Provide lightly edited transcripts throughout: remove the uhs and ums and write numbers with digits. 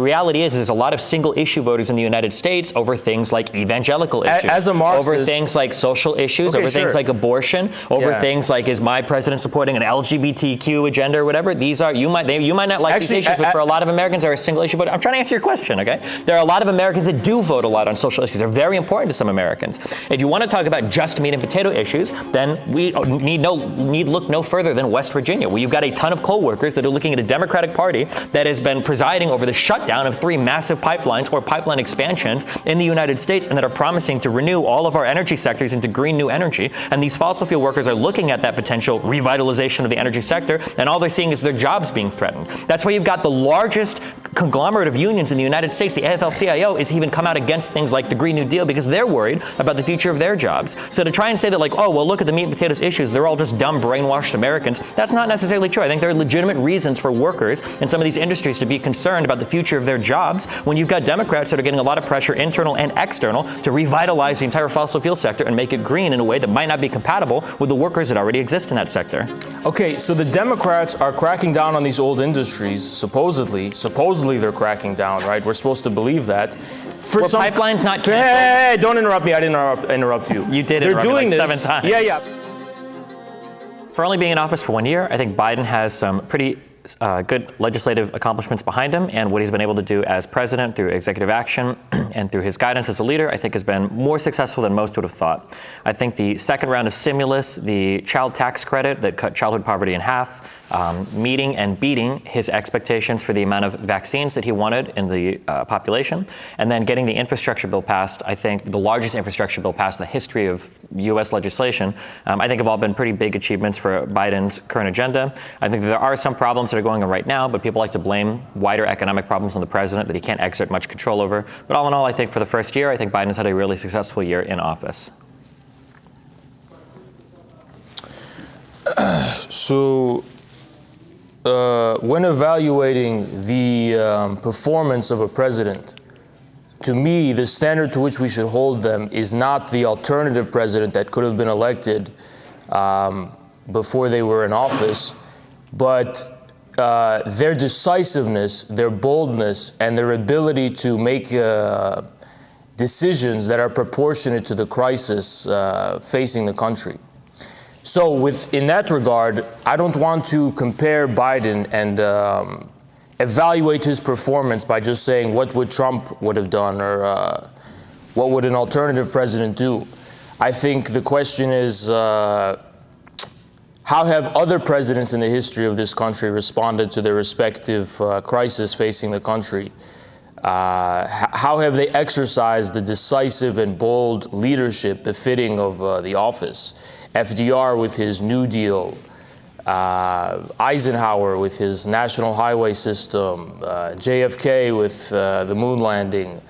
reality is there's a lot of single issue voters in the United States over things like evangelical issues, as a Marxist, over things like social issues, over things like abortion, over things like, is my president supporting an LGBTQ agenda or whatever. These are, you might not like these issues, but for a lot of Americans, they're a single issue voter. I'm trying to answer your question, okay? There are a lot of Americans that do vote a lot on social issues. They're very important to some Americans. If you want to talk about just meat and potato issues, then we need look no further than West Virginia, where you've got a ton of coal workers that are looking at a Democratic Party that has been presiding over the shutdown of 3 massive pipelines or pipeline expansions in the United States, and that are promising to renew all of our energy sectors into green new energy. And these fossil fuel workers are looking at that potential revitalization of the energy sector, and all they're seeing is their jobs being threatened. That's why you've got the largest conglomerate of unions in the United States, the AFL-CIO, is even come out against things like the Green New Deal because they're worried about the future of their jobs. So to try and say that, like, oh, well, look at the meat and potatoes issues, they're all just dumb, brainwashed Americans, that's not necessarily true. I think there are legitimate reasons for workers in some of these industries to be concerned about the future of their jobs when you've got Democrats that are getting a lot of pressure, internal and external, to revitalize the entire fossil fuel sector and make it green in a way that might not be compatible with the workers that already exist in that sector. Okay, so the Democrats are cracking down on these old industries, supposedly they're cracking down, right? We're supposed to believe that. Were pipelines not canceled? Hey, don't interrupt me. I didn't interrupt you. You did interrupt me like 7 this. times. Yeah. For only being in office for 1 year, I think Biden has some pretty good legislative accomplishments behind him, and what he's been able to do as president through executive action and through his guidance as a leader, I think has been more successful than most would have thought. I think the second round of stimulus, the child tax credit that cut childhood poverty in half, meeting and beating his expectations for the amount of vaccines that he wanted in the population, and then getting the infrastructure bill passed, I think the largest infrastructure bill passed in the history of U.S. legislation, I think have all been pretty big achievements for Biden's current agenda. I think that there are some problems that are going on right now, but people like to blame wider economic problems on the president that he can't exert much control over. But all in all, I think for the first year, I think Biden's had a really successful year in office. So, when evaluating the performance of a president, to me, the standard to which we should hold them is not the alternative president that could have been elected before they were in office, but their decisiveness, their boldness, and their ability to make decisions that are proportionate to the crisis facing the country. So in that regard, I don't want to compare Biden and evaluate his performance by just saying what would Trump would have done or what would an alternative president do. I think the question is, how have other presidents in the history of this country responded to their respective crisis facing the country? How have they exercised the decisive and bold leadership befitting of the office? FDR with his New Deal, Eisenhower with his national highway system, JFK with the moon landing,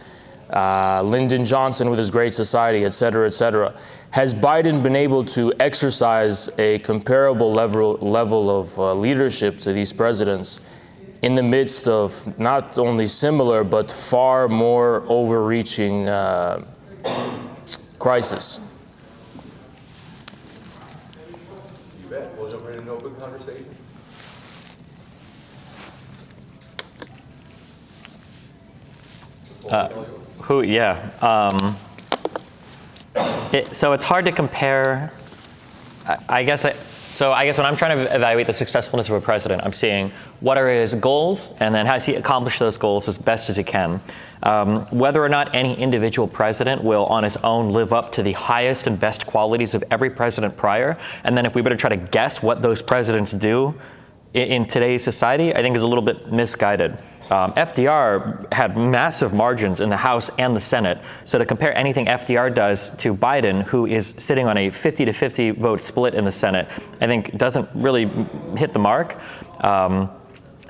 Lyndon Johnson with his Great Society, et cetera, et cetera. Has Biden been able to exercise a comparable level of leadership to these presidents in the midst of not only similar but far more overreaching crisis? You bet. We'll jump right into an open conversation. So it's hard to compare. I guess when I'm trying to evaluate the successfulness of a president, I'm seeing what are his goals, and then has he accomplished those goals as best as he can. Whether or not any individual president will on his own live up to the highest and best qualities of every president prior, and then if we were to try to guess what those presidents do in today's society, I think is a little bit misguided. FDR had massive margins in the House and the Senate. So to compare anything FDR does to Biden, who is sitting on a 50-50 vote split in the Senate, I think doesn't really hit the mark.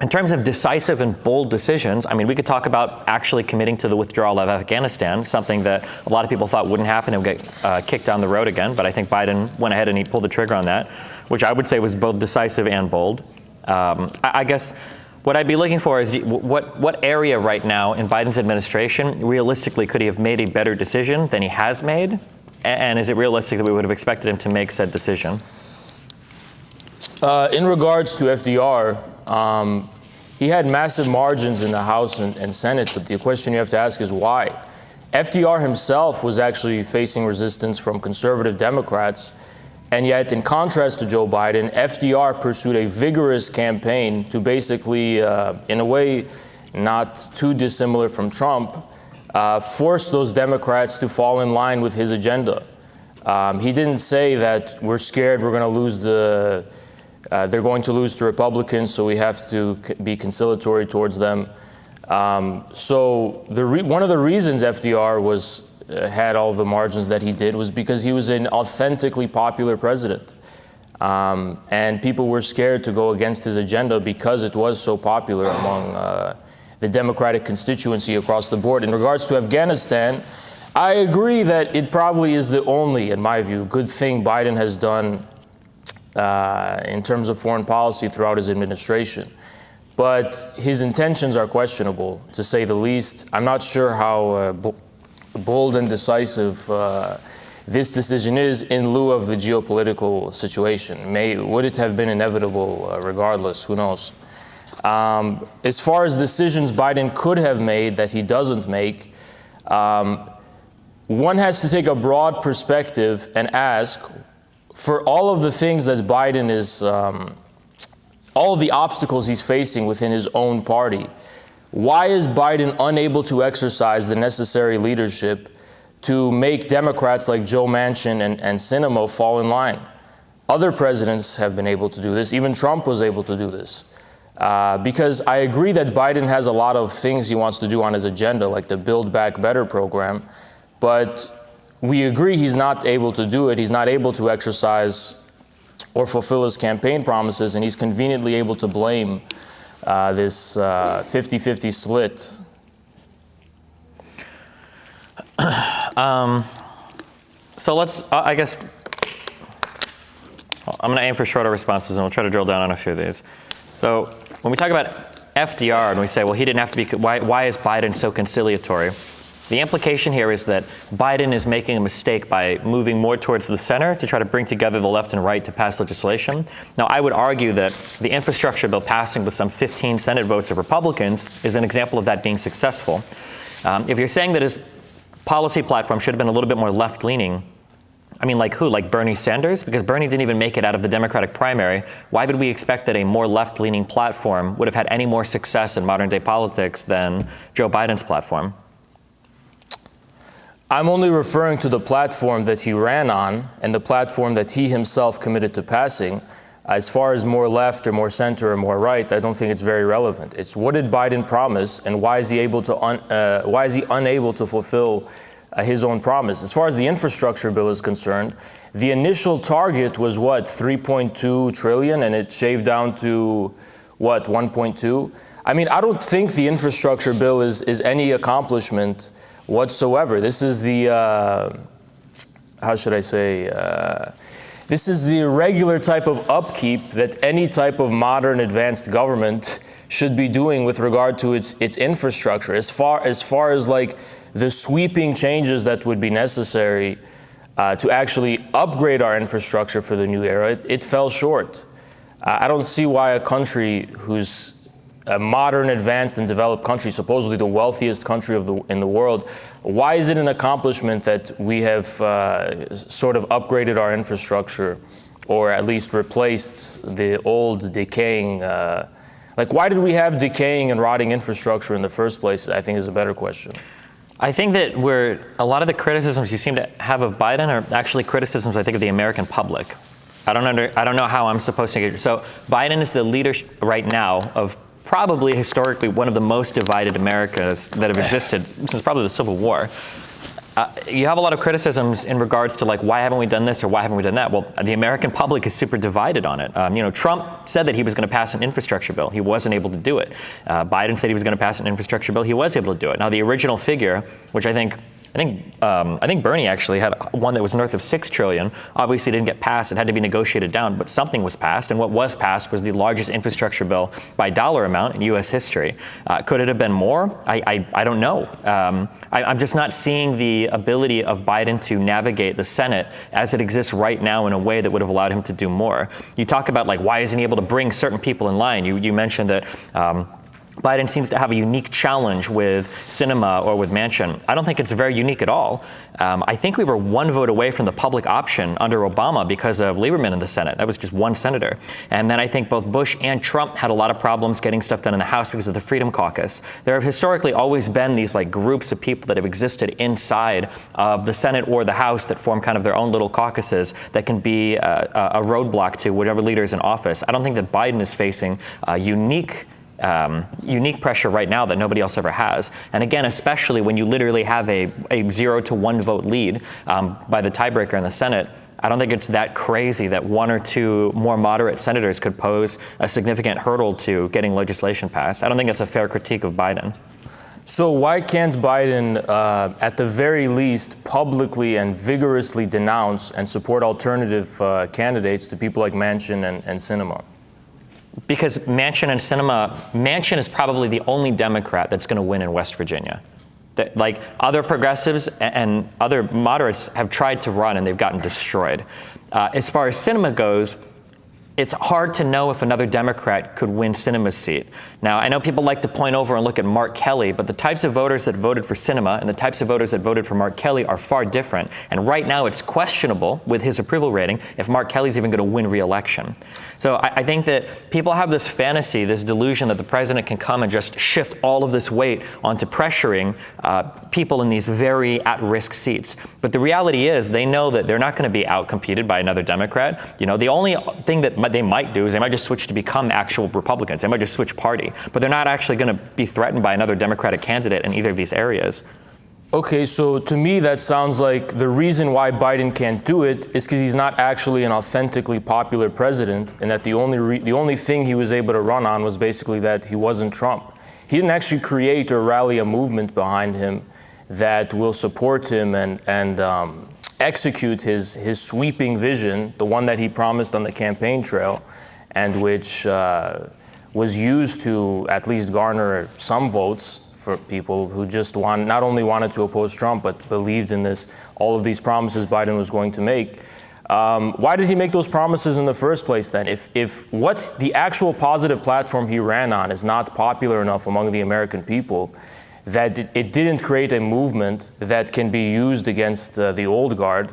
In terms of decisive and bold decisions, I mean, we could talk about actually committing to the withdrawal of Afghanistan, something that a lot of people thought wouldn't happen and would get kicked down the road again. But I think Biden went ahead and he pulled the trigger on that, which I would say was both decisive and bold. I guess what I'd be looking for is what area right now in Biden's administration, realistically, could he have made a better decision than he has made? And is it realistic that we would have expected him to make said decision? In regards to FDR, He had massive margins in the House and Senate, but the question you have to ask is why? FDR himself was actually facing resistance from conservative Democrats, and yet, in contrast to Joe Biden, FDR pursued a vigorous campaign to basically, in a way not too dissimilar from Trump, force those Democrats to fall in line with his agenda. He didn't say that we're scared we're going to lose they're going to lose to Republicans, so we have to be conciliatory towards them. So one of the reasons FDR had all the margins that he did was because he was an authentically popular president. And people were scared to go against his agenda because it was so popular among the Democratic constituency across the board. In regards to Afghanistan, I agree that it probably is the only, in my view, good thing Biden has done in terms of foreign policy throughout his administration. But his intentions are questionable, to say the least. I'm not sure how bold and decisive this decision is in lieu of the geopolitical situation. Would it have been inevitable regardless? Who knows? As far as decisions Biden could have made that he doesn't make, one has to take a broad perspective and ask, for all of the things that Biden is, all of the obstacles he's facing within his own party, why is Biden unable to exercise the necessary leadership to make Democrats like Joe Manchin and Sinema fall in line? Other presidents have been able to do this. Even Trump was able to do this. Because I agree that Biden has a lot of things he wants to do on his agenda, like the Build Back Better program, but we agree he's not able to do it. He's not able to exercise or fulfill his campaign promises, and he's conveniently able to blame this 50-50 split. So let's, I guess, I'm going to aim for shorter responses, and we'll try to drill down on a few of these. So when we talk about FDR and we say, well, he didn't have to be, why is Biden so conciliatory? The implication here is that Biden is making a mistake by moving more towards the center to try to bring together the left and right to pass legislation. Now, I would argue that the infrastructure bill passing with some 15 Senate votes of Republicans is an example of that being successful. If you're saying that his policy platform should have been a little bit more left-leaning, I mean, like who? Like Bernie Sanders? Because Bernie didn't even make it out of the Democratic primary. Why would we expect that a more left-leaning platform would have had any more success in modern-day politics than Joe Biden's platform? I'm only referring to the platform that he ran on and the platform that he himself committed to passing. As far as more left or more center or more right, I don't think it's very relevant. It's what did Biden promise, and why is he unable to fulfill his own promise? As far as the infrastructure bill is concerned, the initial target was what, 3.2 trillion, and it shaved down to what, 1.2? I mean, I don't think the infrastructure bill is any accomplishment whatsoever. This is the, how should I say, this is the regular type of upkeep that any type of modern advanced government should be doing with regard to its infrastructure. As far as like the sweeping changes that would be necessary to actually upgrade our infrastructure for the new era, it fell short. I don't see why a country who's a modern, advanced, and developed country, supposedly the wealthiest country in the world, why is it an accomplishment that we have sort of upgraded our infrastructure, or at least replaced the old decaying, like why did we have decaying and rotting infrastructure in the first place, I think is a better question. I think that a lot of the criticisms you seem to have of Biden are actually criticisms, I think, of the American public. I don't know how I'm supposed to get it. So Biden is the leader right now of probably historically one of the most divided Americas that have existed since probably the Civil War. You have a lot of criticisms in regards to like, why haven't we done this or why haven't we done that? Well, the American public is super divided on it. Trump said that he was going to pass an infrastructure bill. He wasn't able to do it. Biden said he was going to pass an infrastructure bill. He was able to do it. Now, the original figure, which I think Bernie actually had one that was north of $6 trillion. Obviously didn't get passed. It had to be negotiated down, but something was passed. And what was passed was the largest infrastructure bill by dollar amount in U.S. history. Could it have been more? I don't know. I'm just not seeing the ability of Biden to navigate the Senate as it exists right now in a way that would have allowed him to do more. You talk about like, why isn't he able to bring certain people in line? You mentioned that Biden seems to have a unique challenge with Sinema or with Manchin. I don't think it's very unique at all. I think we were one vote away from the public option under Obama because of Lieberman in the Senate. That was just one senator. And then I think both Bush and Trump had a lot of problems getting stuff done in the House because of the Freedom Caucus. There have historically always been these like groups of people that have existed inside of the Senate or the House that form kind of their own little caucuses that can be a roadblock to whatever leader is in office. I don't think that Biden is facing unique pressure right now that nobody else ever has. And again, especially when you literally have a 0 to 1 vote lead by the tiebreaker in the Senate, I don't think it's that crazy that one or two more moderate senators could pose a significant hurdle to getting legislation passed. I don't think it's a fair critique of Biden. So why can't Biden, at the very least, publicly and vigorously denounce and support alternative candidates to people like Manchin and Sinema? Because Manchin is probably the only Democrat that's going to win in West Virginia. Like other progressives and other moderates have tried to run and they've gotten destroyed. As far as Sinema goes, it's hard to know if another Democrat could win Sinema's seat. Now, I know people like to point over and look at Mark Kelly, but the types of voters that voted for Sinema and the types of voters that voted for Mark Kelly are far different. And right now, it's questionable with his approval rating if Mark Kelly's even going to win re-election. So I think that people have this fantasy, this delusion that the president can come and just shift all of this weight onto pressuring people in these very at-risk seats. But the reality is they know that they're not going to be outcompeted by another Democrat. You know, the only thing that they might do is they might just switch to become actual Republicans. They might just switch party, but they're not actually going to be threatened by another Democratic candidate in either of these areas. Okay, so to me that sounds like the reason why Biden can't do it is because he's not actually an authentically popular president, and that the only thing he was able to run on was basically that he wasn't Trump. He didn't actually create or rally a movement behind him that will support him and execute his sweeping vision, the one that he promised on the campaign trail, and which was used to at least garner some votes for people who just not only wanted to oppose Trump, but believed in all of these promises Biden was going to make. Why did he make those promises in the first place then? If what the actual positive platform he ran on is not popular enough among the American people, that it didn't create a movement that can be used against the old guard.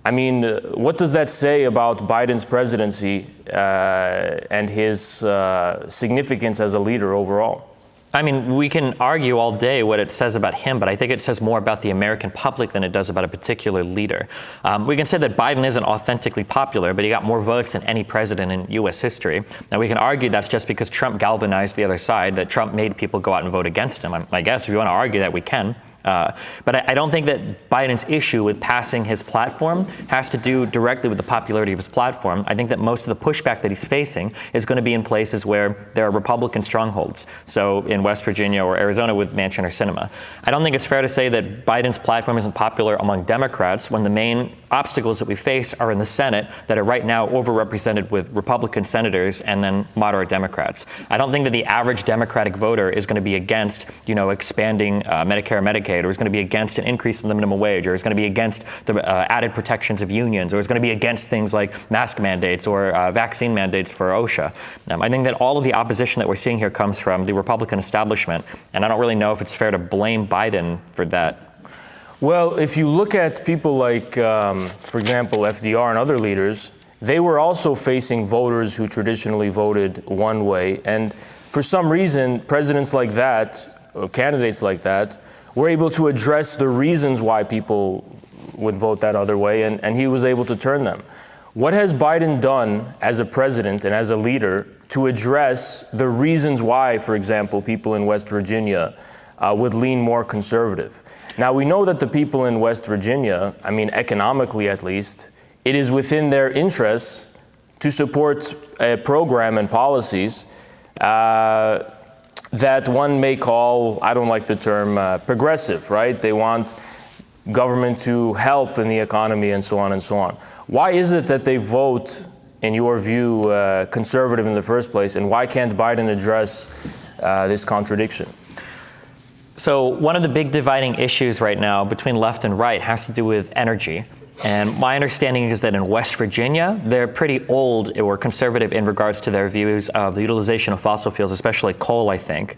I mean, what does that say about Biden's presidency and his significance as a leader overall? I mean, we can argue all day what it says about him, but I think it says more about the American public than it does about a particular leader. We can say that Biden isn't authentically popular, but he got more votes than any president in U.S. history. Now, we can argue that's just because Trump galvanized the other side, that Trump made people go out and vote against him. I guess if you want to argue that, we can. But I don't think that Biden's issue with passing his platform has to do directly with the popularity of his platform. I think that most of the pushback that he's facing is going to be in places where there are Republican strongholds. So in West Virginia or Arizona with Manchin or Sinema. I don't think it's fair to say that Biden's platform isn't popular among Democrats when the main obstacles that we face are in the Senate that are right now overrepresented with Republican senators and then moderate Democrats. I don't think that the average Democratic voter is going to be against, expanding Medicare and Medicaid, or is going to be against an increase in the minimum wage, or is going to be against the added protections of unions, or is going to be against things like mask mandates or vaccine mandates for OSHA. I think that all of the opposition that we're seeing here comes from the Republican establishment, and I don't really know if it's fair to blame Biden for that. Well, if you look at people like, for example, FDR and other leaders, they were also facing voters who traditionally voted one way. And for some reason, presidents like that, or candidates like that, were able to address the reasons why people would vote that other way, and he was able to turn them. What has Biden done as a president and as a leader to address the reasons why, for example, people in West Virginia would lean more conservative? Now, we know that the people in West Virginia, I mean, economically at least, it is within their interests to support a program and policies that one may call, I don't like the term, progressive, right? They want government to help in the economy and so on and so on. Why is it that they vote, in your view, conservative in the first place, and why can't Biden address this contradiction? So one of the big dividing issues right now between left and right has to do with energy. And my understanding is that in West Virginia, they're pretty old or conservative in regards to their views of the utilization of fossil fuels, especially coal, I think.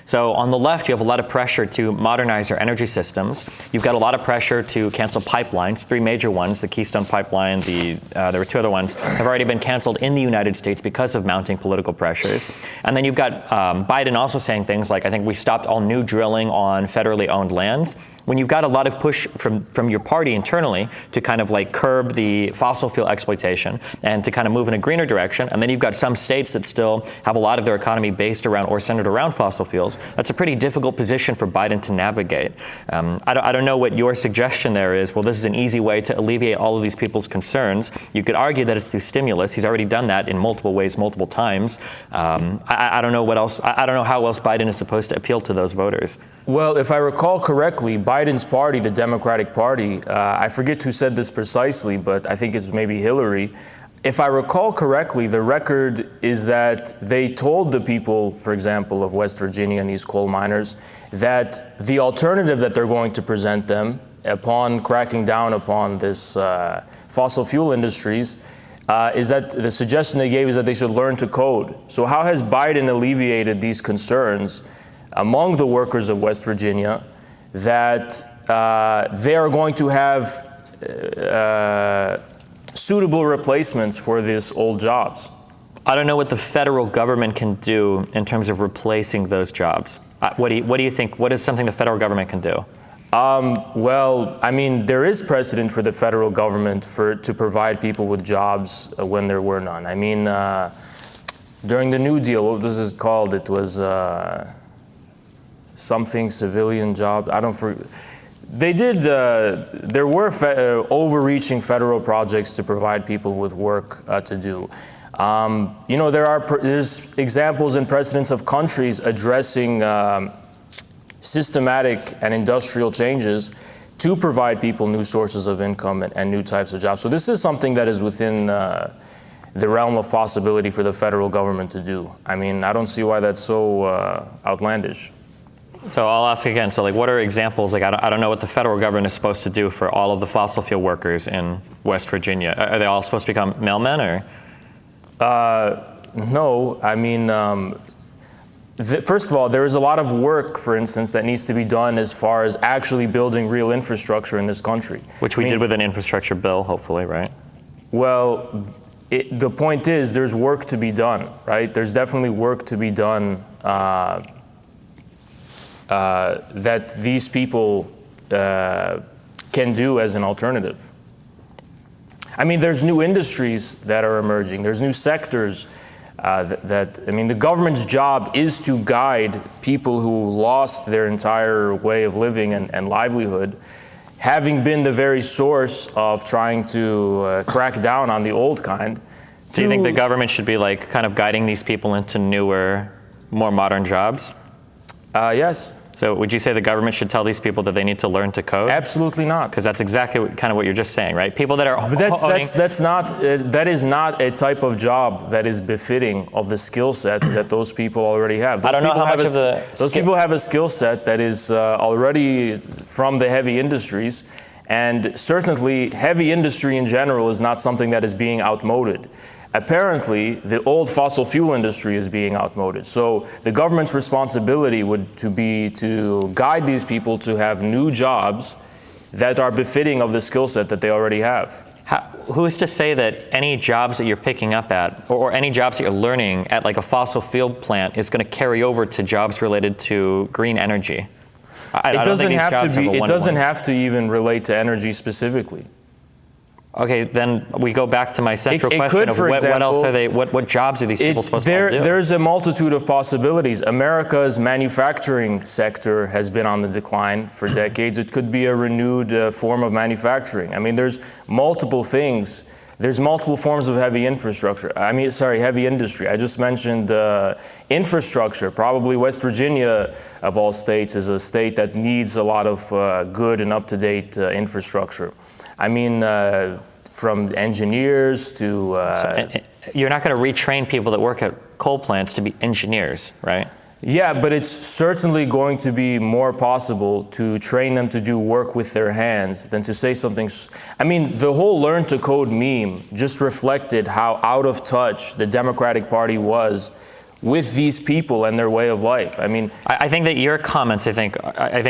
So on the left, you have a lot of pressure to modernize our energy systems. You've got a lot of pressure to cancel pipelines. 3 major ones, the Keystone Pipeline, there were 2 other ones, have already been canceled in the United States because of mounting political pressures. And then you've got Biden also saying things like, I think we stopped all new drilling on federally owned lands. When you've got a lot of push from your party internally to kind of like curb the fossil fuel exploitation and to kind of move in a greener direction, and then you've got some states that still have a lot of their economy based around or centered around fossil fuels, that's a pretty difficult position for Biden to navigate. I don't know what your suggestion there is. Well, this is an easy way to alleviate all of these people's concerns. You could argue that it's through stimulus. He's already done that in multiple ways, multiple times. I don't know what else. I don't know how else Biden is supposed to appeal to those voters. Well, if I recall correctly, Biden's party, the Democratic Party, I forget who said this precisely, but I think it's maybe Hillary. If I recall correctly, the record is that they told the people, for example, of West Virginia and these coal miners, that the alternative that they're going to present them upon cracking down upon this fossil fuel industries is that the suggestion they gave is that they should learn to code. So how has Biden alleviated these concerns among the workers of West Virginia that they are going to have suitable replacements for these old jobs? I don't know what the federal government can do in terms of replacing those jobs. What do you think? What is something the federal government can do? Well, I mean, there is precedent for the federal government to provide people with jobs when there were none. I mean, during the New Deal, what was it called? It was something civilian job. I don't forget. They did. There were overreaching federal projects to provide people with work to do. You know, there's examples and precedents of countries addressing systematic and industrial changes to provide people new sources of income and new types of jobs. So this is something that is within the realm of possibility for the federal government to do. I mean, I don't see why that's so outlandish. So I'll ask again. So, like, what are examples? Like, I don't know what the federal government is supposed to do for all of the fossil fuel workers in West Virginia. Are they all supposed to become mailmen, or? No. I mean, first of all, there is a lot of work, for instance, that needs to be done as far as actually building real infrastructure in this country. Which we did with an infrastructure bill, hopefully, right? Well, the point is, there's work to be done, right? There's definitely work to be done. That these people can do as an alternative. I mean, there's new industries that are emerging. There's new sectors I mean, the government's job is to guide people who lost their entire way of living and livelihood, having been the very source of trying to crack down on the old kind. Do you think the government should be like kind of guiding these people into newer, more modern jobs? Yes. So would you say the government should tell these people that they need to learn to code? Absolutely not. Because that's exactly kind of what you're just saying, right? People that are But that is not a type of job that is befitting of the skill set that those people already have. I don't know how much of those people have a skill set that is already from the heavy industries, and certainly heavy industry in general is not something that is being outmoded. Apparently, the old fossil fuel industry is being outmoded. So the government's responsibility would be to guide these people to have new jobs that are befitting of the skill set that they already have. Who is to say that any jobs that you're picking up at, or any jobs that you're learning at like a fossil fuel plant, is going to carry over to jobs related to green energy? It doesn't have to even relate to energy specifically. Okay, then we go back to my central question could, of for what example, else are they? What jobs are these people supposed to do? There's a multitude of possibilities. America's manufacturing sector has been on the decline for decades. It could be a renewed form of manufacturing. I mean, there's multiple things. There's multiple forms of heavy industry. I just mentioned infrastructure. Probably West Virginia, of all states, is a state that needs a lot of good and up-to-date infrastructure. I mean, from engineers to... So, you're not going to retrain people that work at coal plants to be engineers, right? Yeah, but it's certainly going to be more possible to train them to do work with their hands than to say something. I mean, the whole learn to code meme just reflected how out of touch the Democratic Party was with these people and their way of life. I mean, I think that your comments, I think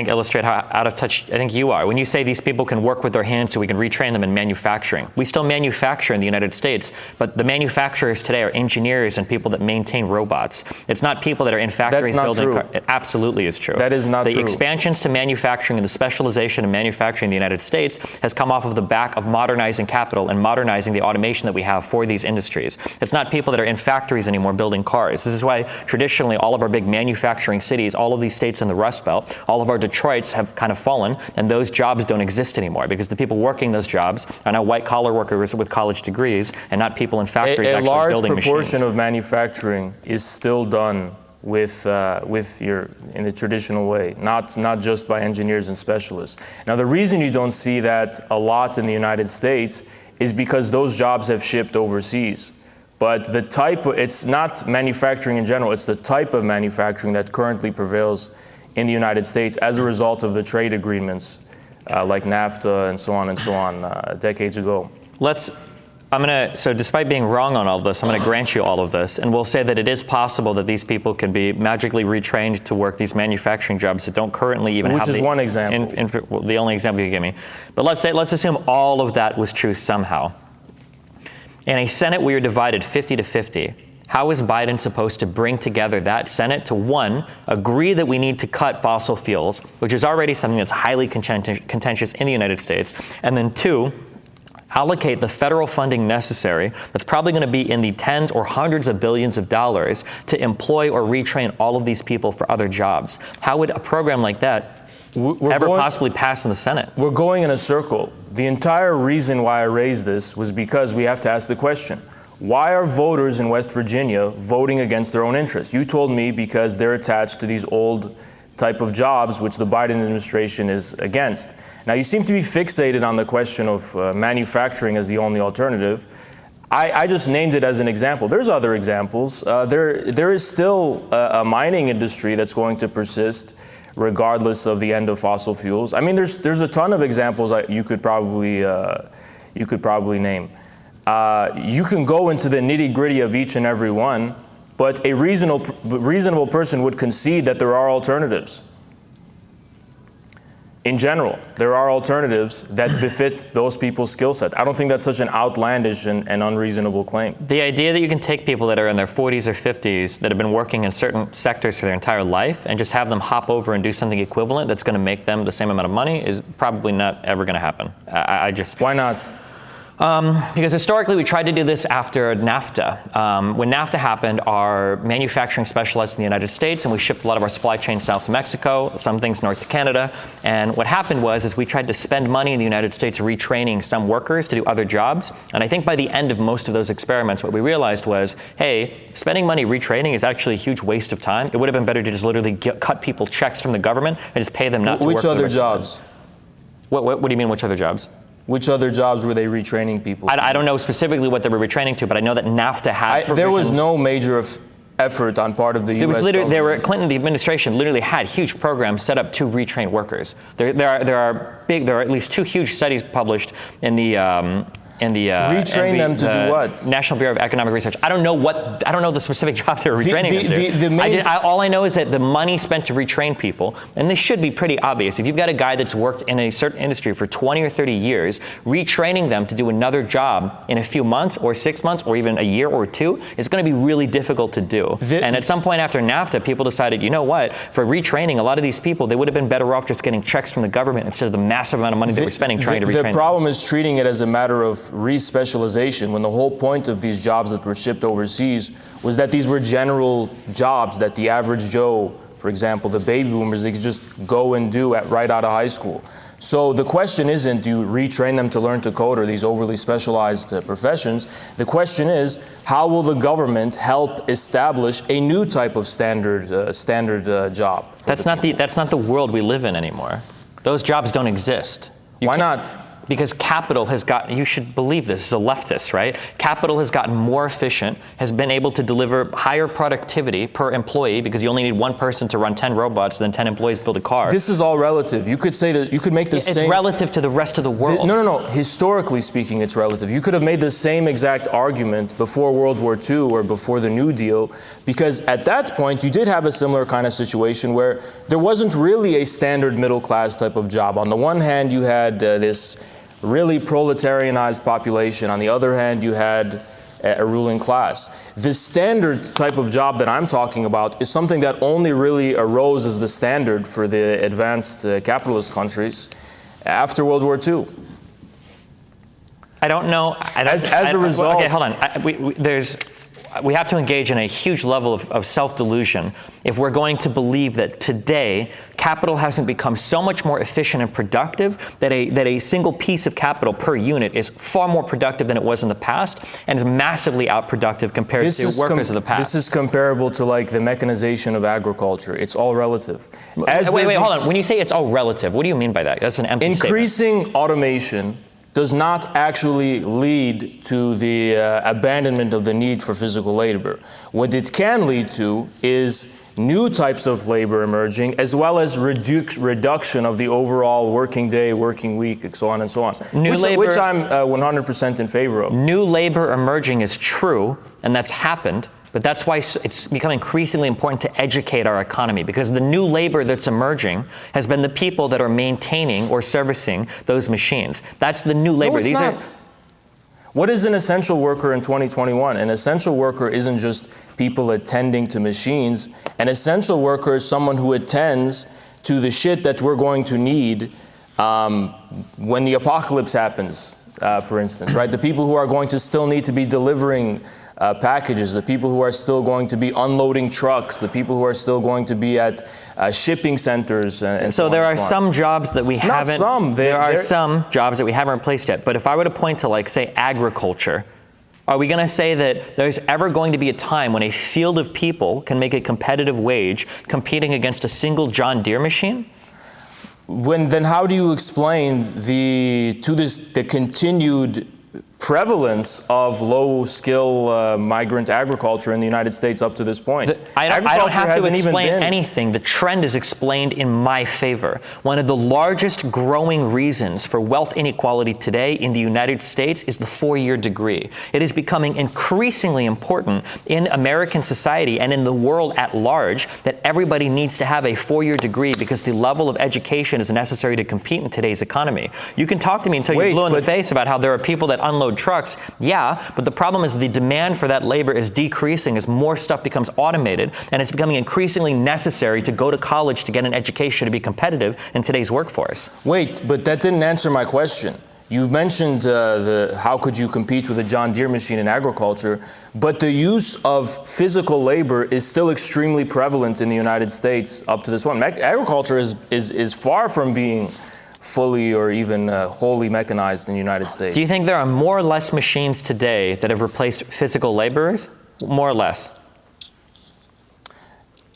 illustrate how out of touch I think you are. When you say these people can work with their hands so we can retrain them in manufacturing. We still manufacture in the United States, but the manufacturers today are engineers and people that maintain robots. It's not people that are in factories building cars. It absolutely is true. That is not true. The expansions to manufacturing and the specialization in manufacturing in the United States has come off of the back of modernizing capital and modernizing the automation that we have for these industries. It's not people that are in factories anymore building cars. This is why traditionally all of our big manufacturing cities, all of these states in the Rust Belt, all of our Detroits have kind of fallen, and those jobs don't exist anymore because the people working those jobs are now white-collar workers with college degrees and not people in factories actually building machines. A large proportion of manufacturing is still done in the traditional way, not just by engineers and specialists. Now, the reason you don't see that a lot in the United States is because those jobs have shipped overseas. But it's not manufacturing in general, it's the type of manufacturing that currently prevails in the United States as a result of the trade agreements like NAFTA and so on, decades ago. So despite being wrong on all of this, I'm going to grant you all of this, and we'll say that it is possible that these people can be magically retrained to work these manufacturing jobs that don't currently even have Which is one example. The only example you give me. But let's assume all of that was true somehow. In a Senate, we are divided 50-50. How is Biden supposed to bring together that Senate to, one, agree that we need to cut fossil fuels, which is already something that's highly contentious in the United States, and then two, allocate the federal funding necessary that's probably going to be in the tens or hundreds of billions of dollars to employ or retrain all of these people for other jobs? How would a program like that possibly pass in the Senate? We're going in a circle. The entire reason why I raised this was because we have to ask the question, why are voters in West Virginia voting against their own interests? You told me because they're attached to these old type of jobs which the Biden administration is against. Now, you seem to be fixated on the question of manufacturing as the only alternative. I just named it as an example. There's other examples. There is still a mining industry that's going to persist regardless of the end of fossil fuels. I mean, there's a ton of examples that you could probably name. You can go into the nitty-gritty of each and every one, but a reasonable person would concede that there are alternatives. In general, there are alternatives that befit those people's skill set. I don't think that's such an outlandish and unreasonable claim. The idea that you can take people that are in their 40s or 50s that have been working in certain sectors for their entire life and just have them hop over and do something equivalent that's going to make them the same amount of money is probably not ever going to happen. Why not? Because historically we tried to do this after NAFTA. When NAFTA happened, our manufacturing specialized in the United States, and we shipped a lot of our supply chain south to Mexico, some things north to Canada. And what happened was we tried to spend money in the United States retraining some workers to do other jobs. And I think by the end of most of those experiments, what we realized was, hey, spending money retraining is actually a huge waste of time. It would have been better to just literally cut people checks from the government and just pay them not to work. Which other jobs? What do you mean, which other jobs? Which other jobs were they retraining people? I don't know specifically what they were retraining to, but I know that NAFTA had there was no major effort on part of the U.S. government. Clinton, the administration, literally had huge programs set up to retrain workers. There are at least two huge studies published in the retrain them to do what? National Bureau of Economic Research. I don't know the specific jobs they were retraining them to. All I know is that the money spent to retrain people, and this should be pretty obvious. If you've got a guy that's worked in a certain industry for 20 or 30 years, retraining them to do another job in a few months or 6 months or even a year or two is going to be really difficult to do. And at some point after NAFTA, people decided, you know what, for retraining a lot of these people, they would have been better off just getting checks from the government instead of the massive amount of money they were spending trying to retrain them. The problem is treating it as a matter of re-specialization, when the whole point of these jobs that were shipped overseas was that these were general jobs that the average Joe, for example, the baby boomers, they could just go and do right out of high school. So the question isn't, do you retrain them to learn to code or these overly specialized professions? The question is, how will the government help establish a new type of standard job? That's not the world we live in anymore. Those jobs don't exist. Why not? because capital has gotten, you should believe this as a leftist, right? Capital has gotten more efficient, has been able to deliver higher productivity per employee because you only need one person to run 10 robots than 10 employees build a car. This is all relative. You could say that, you could make the same. It's relative to the rest of the world. No. Historically speaking, it's relative. You could have made the same exact argument before World War II or before the New Deal, because at that point you did have a similar kind of situation where there wasn't really a standard middle class type of job. On the one hand, you had this really proletarianized population. On the other hand, you had a ruling class. The standard type of job that I'm talking about is something that only really arose as the standard for the advanced capitalist countries after World War II. I don't know. As a result. Okay, hold on. We have to engage in a huge level of self-delusion if we're going to believe that today capital hasn't become so much more efficient and productive that a single piece of capital per unit is far more productive than it was in the past and is massively outproductive compared to workers of the past. This is comparable to like the mechanization of agriculture. It's all relative. Wait, hold on. When you say it's all relative, what do you mean by that? That's an empty statement. Increasing automation does not actually lead to the abandonment of the need for physical labor. What it can lead to is new types of labor emerging, as well as reduction of the overall working day, working week, and so on and so on, which I'm 100% in favor of. New labor emerging is true, and that's happened. But that's why it's become increasingly important to educate our economy, because the new labor that's emerging has been the people that are maintaining or servicing those machines. That's the new labor. No, it's not. What is an essential worker in 2021? An essential worker isn't just people attending to machines. An essential worker is someone who attends to the shit that we're going to need when the apocalypse happens, for instance, right? The people who are going to still need to be delivering packages, the people who are still going to be unloading trucks, the people who are still going to be at shipping centers, and so there are some jobs that we haven't. Not some. There are some jobs that we haven't replaced yet. But if I were to point to, like, say, agriculture, are we going to say that there's ever going to be a time when a field of people can make a competitive wage competing against a single John Deere machine? Then how do you explain the continued prevalence of low-skill migrant agriculture in the United States up to this point? I don't have to explain anything. The trend is explained in my favor. One of the largest growing reasons for wealth inequality today in the United States is the 4-year degree. It is becoming increasingly important in American society and in the world at large that everybody needs to have a 4-year degree because the level of education is necessary to compete in today's economy. You can talk to me until you're blue in the face about how there are people that unload trucks, yeah, but the problem is the demand for that labor is decreasing as more stuff becomes automated, and it's becoming increasingly necessary to go to college to get an education to be competitive in today's workforce. Wait, but that didn't answer my question. You mentioned how could you compete with a John Deere machine in agriculture, but the use of physical labor is still extremely prevalent in the United States up to this point. Agriculture is far from being fully or even wholly mechanized in the United States. Do you think there are more or less machines today that have replaced physical laborers? More or less?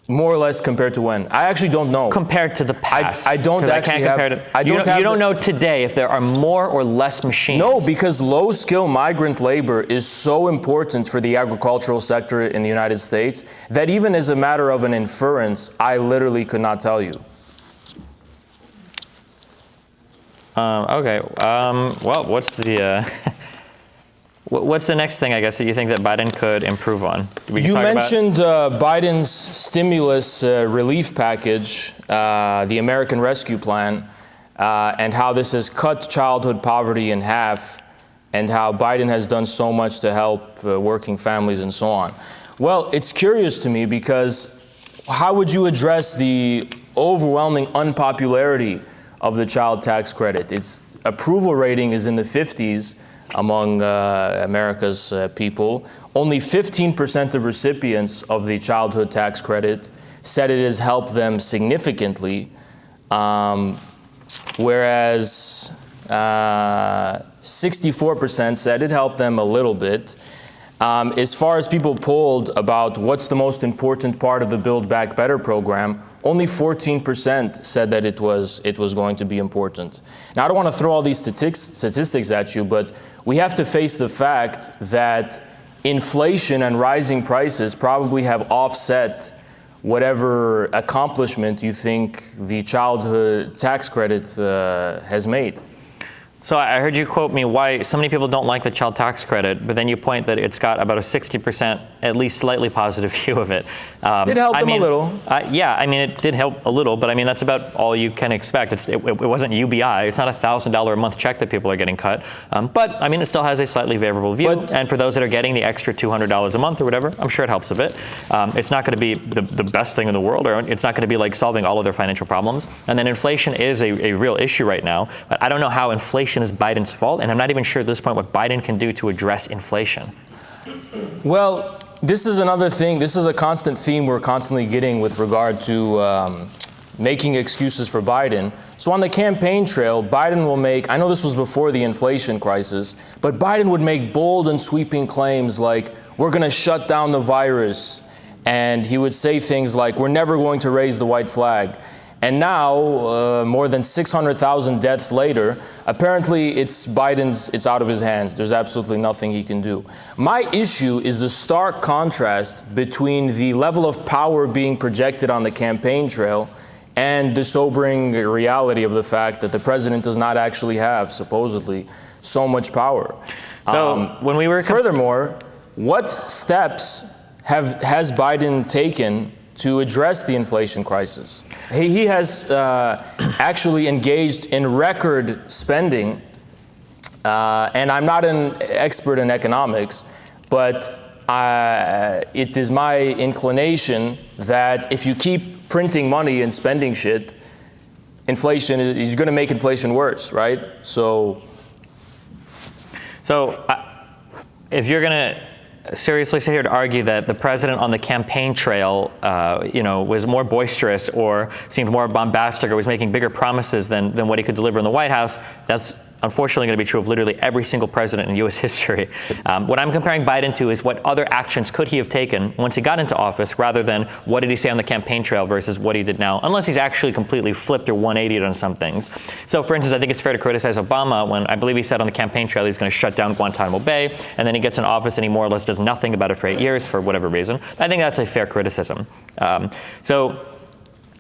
More or less compared to when? I actually don't know. Compared to the past. I don't actually have. You don't know today if there are more or less machines. No, because low-skill migrant labor is so important for the agricultural sector in the United States that even as a matter of an inference, I literally could not tell you. Okay. Well, what's the what's the next thing, I guess, that you think that Biden could improve on? You mentioned Biden's stimulus relief package, the American Rescue Plan, and how this has cut childhood poverty in half, and how Biden has done so much to help working families and so on. Well, it's curious to me because how would you address the overwhelming unpopularity of the child tax credit? Its approval rating is in the 50s among America's people. Only 15% of recipients of the childhood tax credit said it has helped them significantly, whereas 64% said it helped them a little bit. As far as people polled about what's the most important part of the Build Back Better program, only 14% said that it was going to be important. Now, I don't want to throw all these statistics at you, but we have to face the fact that inflation and rising prices probably have offset whatever accomplishment you think the childhood tax credit has made. So I heard you quote me why so many people don't like the child tax credit, but then you point that it's got about a 60%, at least slightly positive view of it. It helped them a little. Yeah, I mean, it did help a little, but I mean, that's about all you can expect. It wasn't UBI. It's not a $1,000 a month check that people are getting cut. But I mean, it still has a slightly favorable view. And for those that are getting the extra $200 a month or whatever, I'm sure it helps a bit. It's not going to be the best thing in the world, or it's not going to be like solving all of their financial problems. And then inflation is a real issue right now. But I don't know how inflation is Biden's fault, and I'm not even sure at this point what Biden can do to address inflation. Well, this is another thing. This is a constant theme we're constantly getting with regard to making excuses for Biden. So on the campaign trail, Biden will make, I know this was before the inflation crisis, but Biden would make bold and sweeping claims like, we're going to shut down the virus. And he would say things like, we're never going to raise the white flag. And now, more than 600,000 deaths later, apparently it's out of his hands. There's absolutely nothing he can do. My issue is the stark contrast between the level of power being projected on the campaign trail and the sobering reality of the fact that the president does not actually have, supposedly, so much power. So when we were... Furthermore, what steps has Biden taken to address the inflation crisis? He has actually engaged in record spending, and I'm not an expert in economics, but it is my inclination that if you keep printing money and spending shit, inflation, you're going to make inflation worse, right? So if you're going to seriously sit here to argue that the president on the campaign trail, was more boisterous or seemed more bombastic or was making bigger promises than what he could deliver in the White House, that's unfortunately going to be true of literally every single president in U.S. history. What I'm comparing Biden to is what other actions could he have taken once he got into office, rather than what did he say on the campaign trail versus what he did now, unless he's actually completely flipped or 180'd on some things. So, for instance, I think it's fair to criticize Obama when I believe he said on the campaign trail he's going to shut down Guantanamo Bay, and then he gets in office and he more or less does nothing about it for 8 years for whatever reason. I think that's a fair criticism.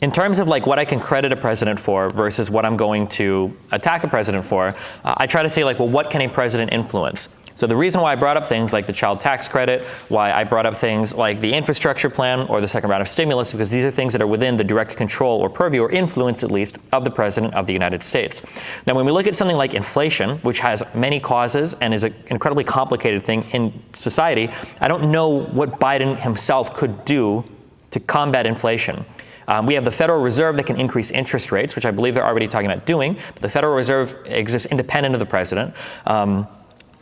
In terms of like what I can credit a president for versus what I'm going to attack a president for, I try to say like, well, what can a president influence? So the reason why I brought up things like the child tax credit, why I brought up things like the infrastructure plan or the second round of stimulus, because these are things that are within the direct control or purview or influence, at least, of the president of the United States. Now, when we look at something like inflation, which has many causes and is an incredibly complicated thing in society, I don't know what Biden himself could do to combat inflation. We have the Federal Reserve that can increase interest rates, which I believe they're already talking about doing. But the Federal Reserve exists independent of the president.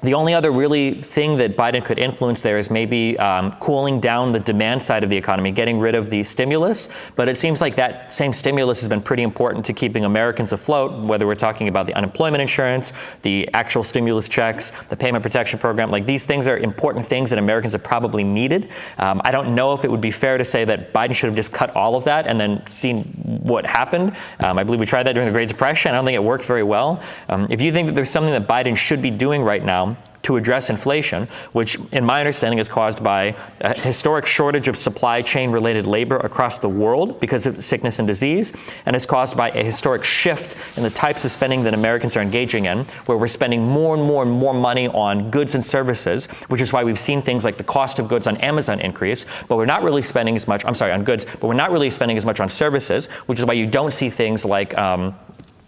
The only other really thing that Biden could influence there is maybe cooling down the demand side of the economy, getting rid of the stimulus. But it seems like that same stimulus has been pretty important to keeping Americans afloat, whether we're talking about the unemployment insurance, the actual stimulus checks, the payment protection program. Like, these things are important things that Americans have probably needed. I don't know if it would be fair to say that Biden should have just cut all of that and then seen what happened. I believe we tried that during the Great Depression. I don't think it worked very well. If you think that there's something that Biden should be doing right now to address inflation, which in my understanding is caused by a historic shortage of supply chain related labor across the world because of sickness and disease, and is caused by a historic shift in the types of spending that Americans are engaging in, where we're spending more and more and more money on goods and services, which is why we've seen things like the cost of goods on Amazon increase, but we're not really spending as much, on goods, but we're not really spending as much on services, which is why you don't see things like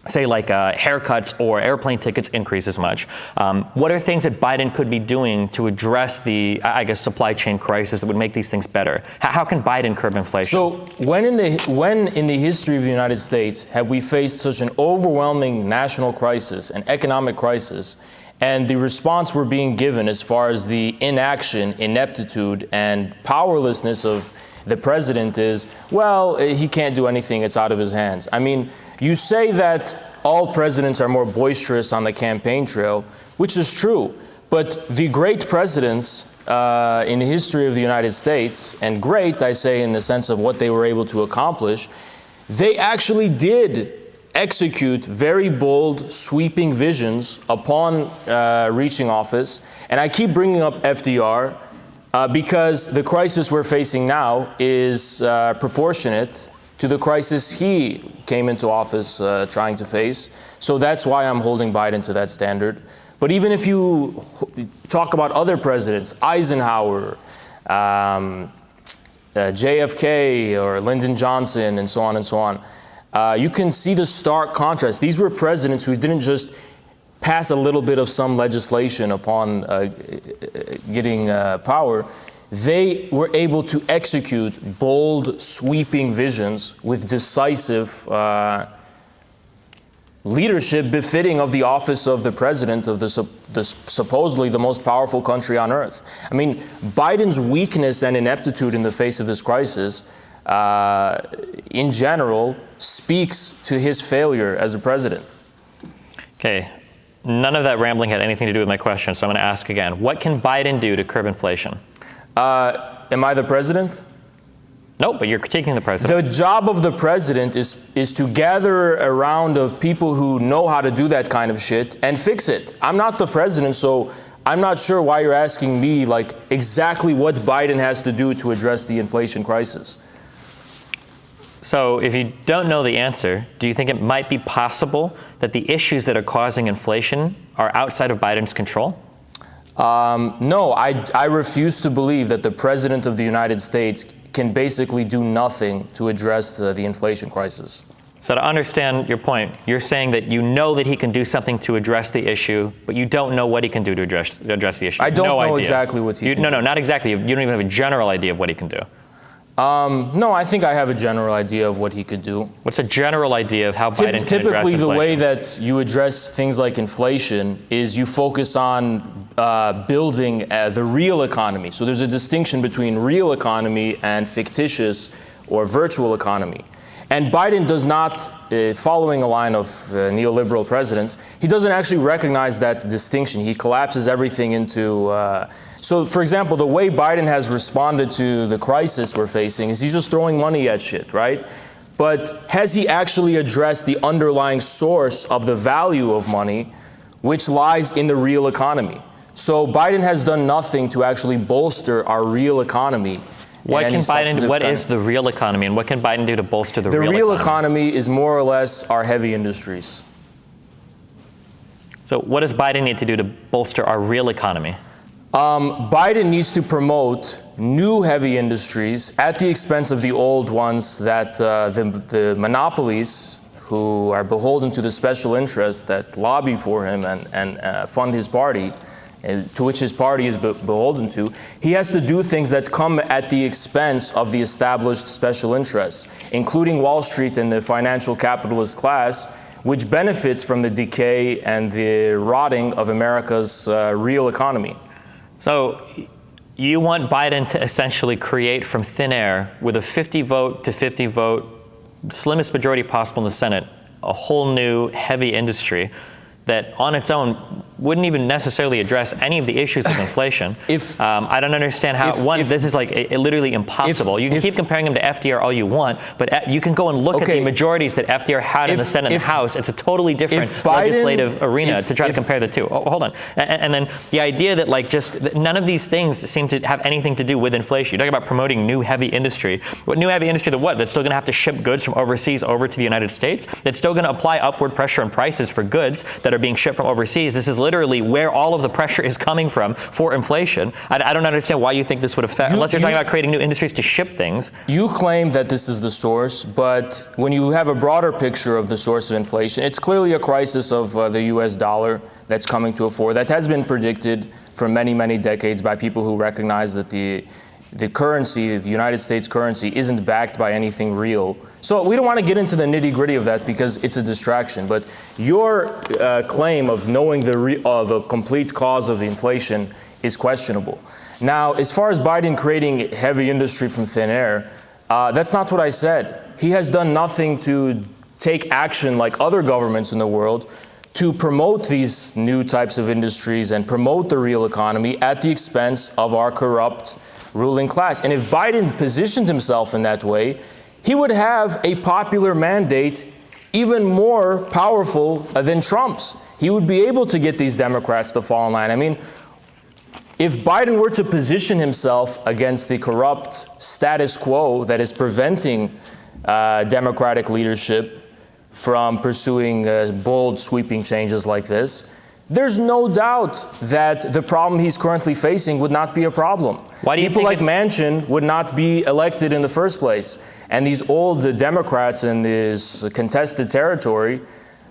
haircuts or airplane tickets increase as much. What are things that Biden could be doing to address the, supply chain crisis that would make these things better? How can Biden curb inflation? So when in the history of the United States have we faced such an overwhelming national crisis, an economic crisis, and the response we're being given as far as the inaction, ineptitude, and powerlessness of the president is, well, he can't do anything, it's out of his hands. I mean, you say that all presidents are more boisterous on the campaign trail, which is true, but the great presidents in the history of the United States, and great, I say, in the sense of what they were able to accomplish, they actually did execute very bold, sweeping visions upon reaching office. And I keep bringing up FDR because the crisis we're facing now is proportionate to the crisis he came into office trying to face. So that's why I'm holding Biden to that standard. But even if you talk about other presidents, Eisenhower, JFK, or Lyndon Johnson, and so on and so on, you can see the stark contrast. These were presidents who didn't just pass a little bit of some legislation upon getting power. They were able to execute bold, sweeping visions with decisive leadership befitting of the office of the president of the supposedly the most powerful country on earth. I mean, Biden's weakness and ineptitude in the face of this crisis, in general, speaks to his failure as a president. Okay. None of that rambling had anything to do with my question, so I'm going to ask again. What can Biden do to curb inflation? Am I the president? No, but you're critiquing the president. The job of the president is to gather a round of people who know how to do that kind of shit and fix it. I'm not the president, so I'm not sure why you're asking me like exactly what Biden has to do to address the inflation crisis. So if you don't know the answer, do you think it might be possible that the issues that are causing inflation are outside of Biden's control? No, I refuse to believe that the president of the United States can basically do nothing to address the inflation crisis. So to understand your point, you're saying that you know that he can do something to address the issue, but you don't know what he can do to address the issue. I don't know exactly what he can do. No, not exactly. You don't even have a general idea of what he can do. No, I think I have a general idea of what he could do. What's a general idea of how Biden can address inflation? Typically, the way that you address things like inflation is you focus on building the real economy. So there's a distinction between real economy and fictitious or virtual economy. And Biden does not, following a line of neoliberal presidents, he doesn't actually recognize that distinction. He collapses everything into... So, for example, the way Biden has responded to the crisis we're facing is he's just throwing money at shit, right? But has he actually addressed the underlying source of the value of money, which lies in the real economy? So Biden has done nothing to actually bolster our real economy. What is the real economy, and what can Biden do to bolster the real economy? The real economy is more or less our heavy industries. So what does Biden need to do to bolster our real economy? Biden needs to promote new heavy industries at the expense of the old ones that the monopolies who are beholden to the special interests that lobby for him and fund his party, to which his party is beholden to. He has to do things that come at the expense of the established special interests, including Wall Street and the financial capitalist class, which benefits from the decay and the rotting of America's real economy. So you want Biden to essentially create from thin air, with a 50 vote to 50 vote, slimmest majority possible in the Senate, a whole new heavy industry that on its own wouldn't even necessarily address any of the issues of inflation. I don't understand how, this is like literally impossible. You can keep comparing him to FDR all you want, but you can go and look at the majorities that FDR had in the Senate and the House. It's a totally different legislative arena to try to compare the two. Hold on. And then the idea that none of these things seem to have anything to do with inflation. You're talking about promoting new heavy industry. What new heavy industry that's still going to have to ship goods from overseas over to the United States? That's still going to apply upward pressure on prices for goods that are being shipped from overseas. This is literally where all of the pressure is coming from for inflation. I don't understand why you think this would affect, unless you're talking about creating new industries to ship things. You claim that this is the source, but when you have a broader picture of the source of inflation, it's clearly a crisis of the US dollar that's coming to a fore. That has been predicted for many, many decades by people who recognize that the currency, the United States currency, isn't backed by anything real. So we don't want to get into the nitty-gritty of that because it's a distraction. But your claim of knowing the complete cause of the inflation is questionable. Now, as far as Biden creating heavy industry from thin air, that's not what I said. He has done nothing to take action like other governments in the world to promote these new types of industries and promote the real economy at the expense of our corrupt ruling class. And if Biden positioned himself in that way, he would have a popular mandate even more powerful than Trump's. He would be able to get these Democrats to fall in line. I mean, if Biden were to position himself against the corrupt status quo that is preventing Democratic leadership from pursuing bold, sweeping changes like this, there's no doubt that the problem he's currently facing would not be a problem. Why do you People think like Manchin would not be elected in the first place. And these old Democrats in this contested territory,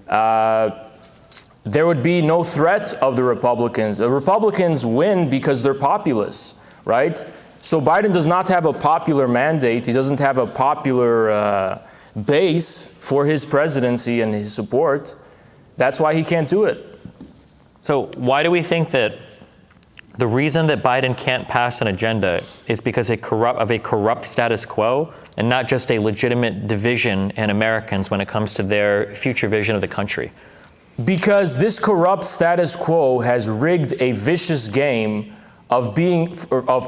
there would be no threat of the Republicans. The Republicans win because they're populous, right? So Biden does not have a popular mandate. He doesn't have a popular base for his presidency and his support. That's why he can't do it. So why do we think that the reason that Biden can't pass an agenda is because of a corrupt status quo and not just a legitimate division in Americans when it comes to their future vision of the country? Because this corrupt status quo has rigged a vicious game of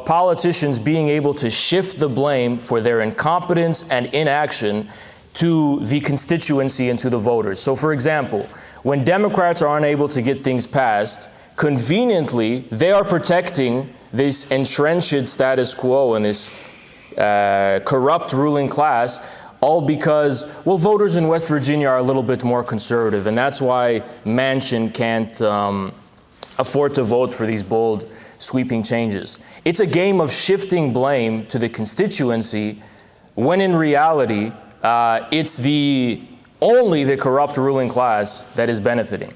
politicians being able to shift the blame for their incompetence and inaction to the constituency and to the voters. So, for example, when Democrats are unable to get things passed, conveniently, they are protecting this entrenched status quo and this corrupt ruling class, all because, well, voters in West Virginia are a little bit more conservative, and that's why Manchin can't afford to vote for these bold, sweeping changes. It's a game of shifting blame to the constituency, when in reality, it's only the corrupt ruling class that is benefiting,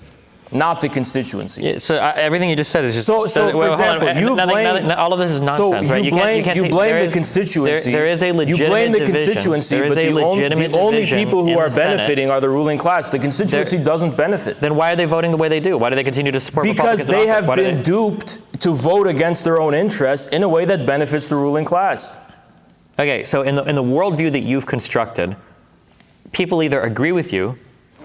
not the constituency. Yeah, so everything you just said is just... So for example, all of this is nonsense, right? You blame the constituency. There is a legitimate You blame the division. constituency, There is but a the legitimate only division people who in are the Senate. benefiting are the ruling class. The constituency doesn't benefit. Then why are they voting the way they do? Why do they continue to support Because Republicans in they office? have been duped to vote against their own interests in a way that benefits the ruling class. Okay, so in the worldview that you've constructed, people either agree with you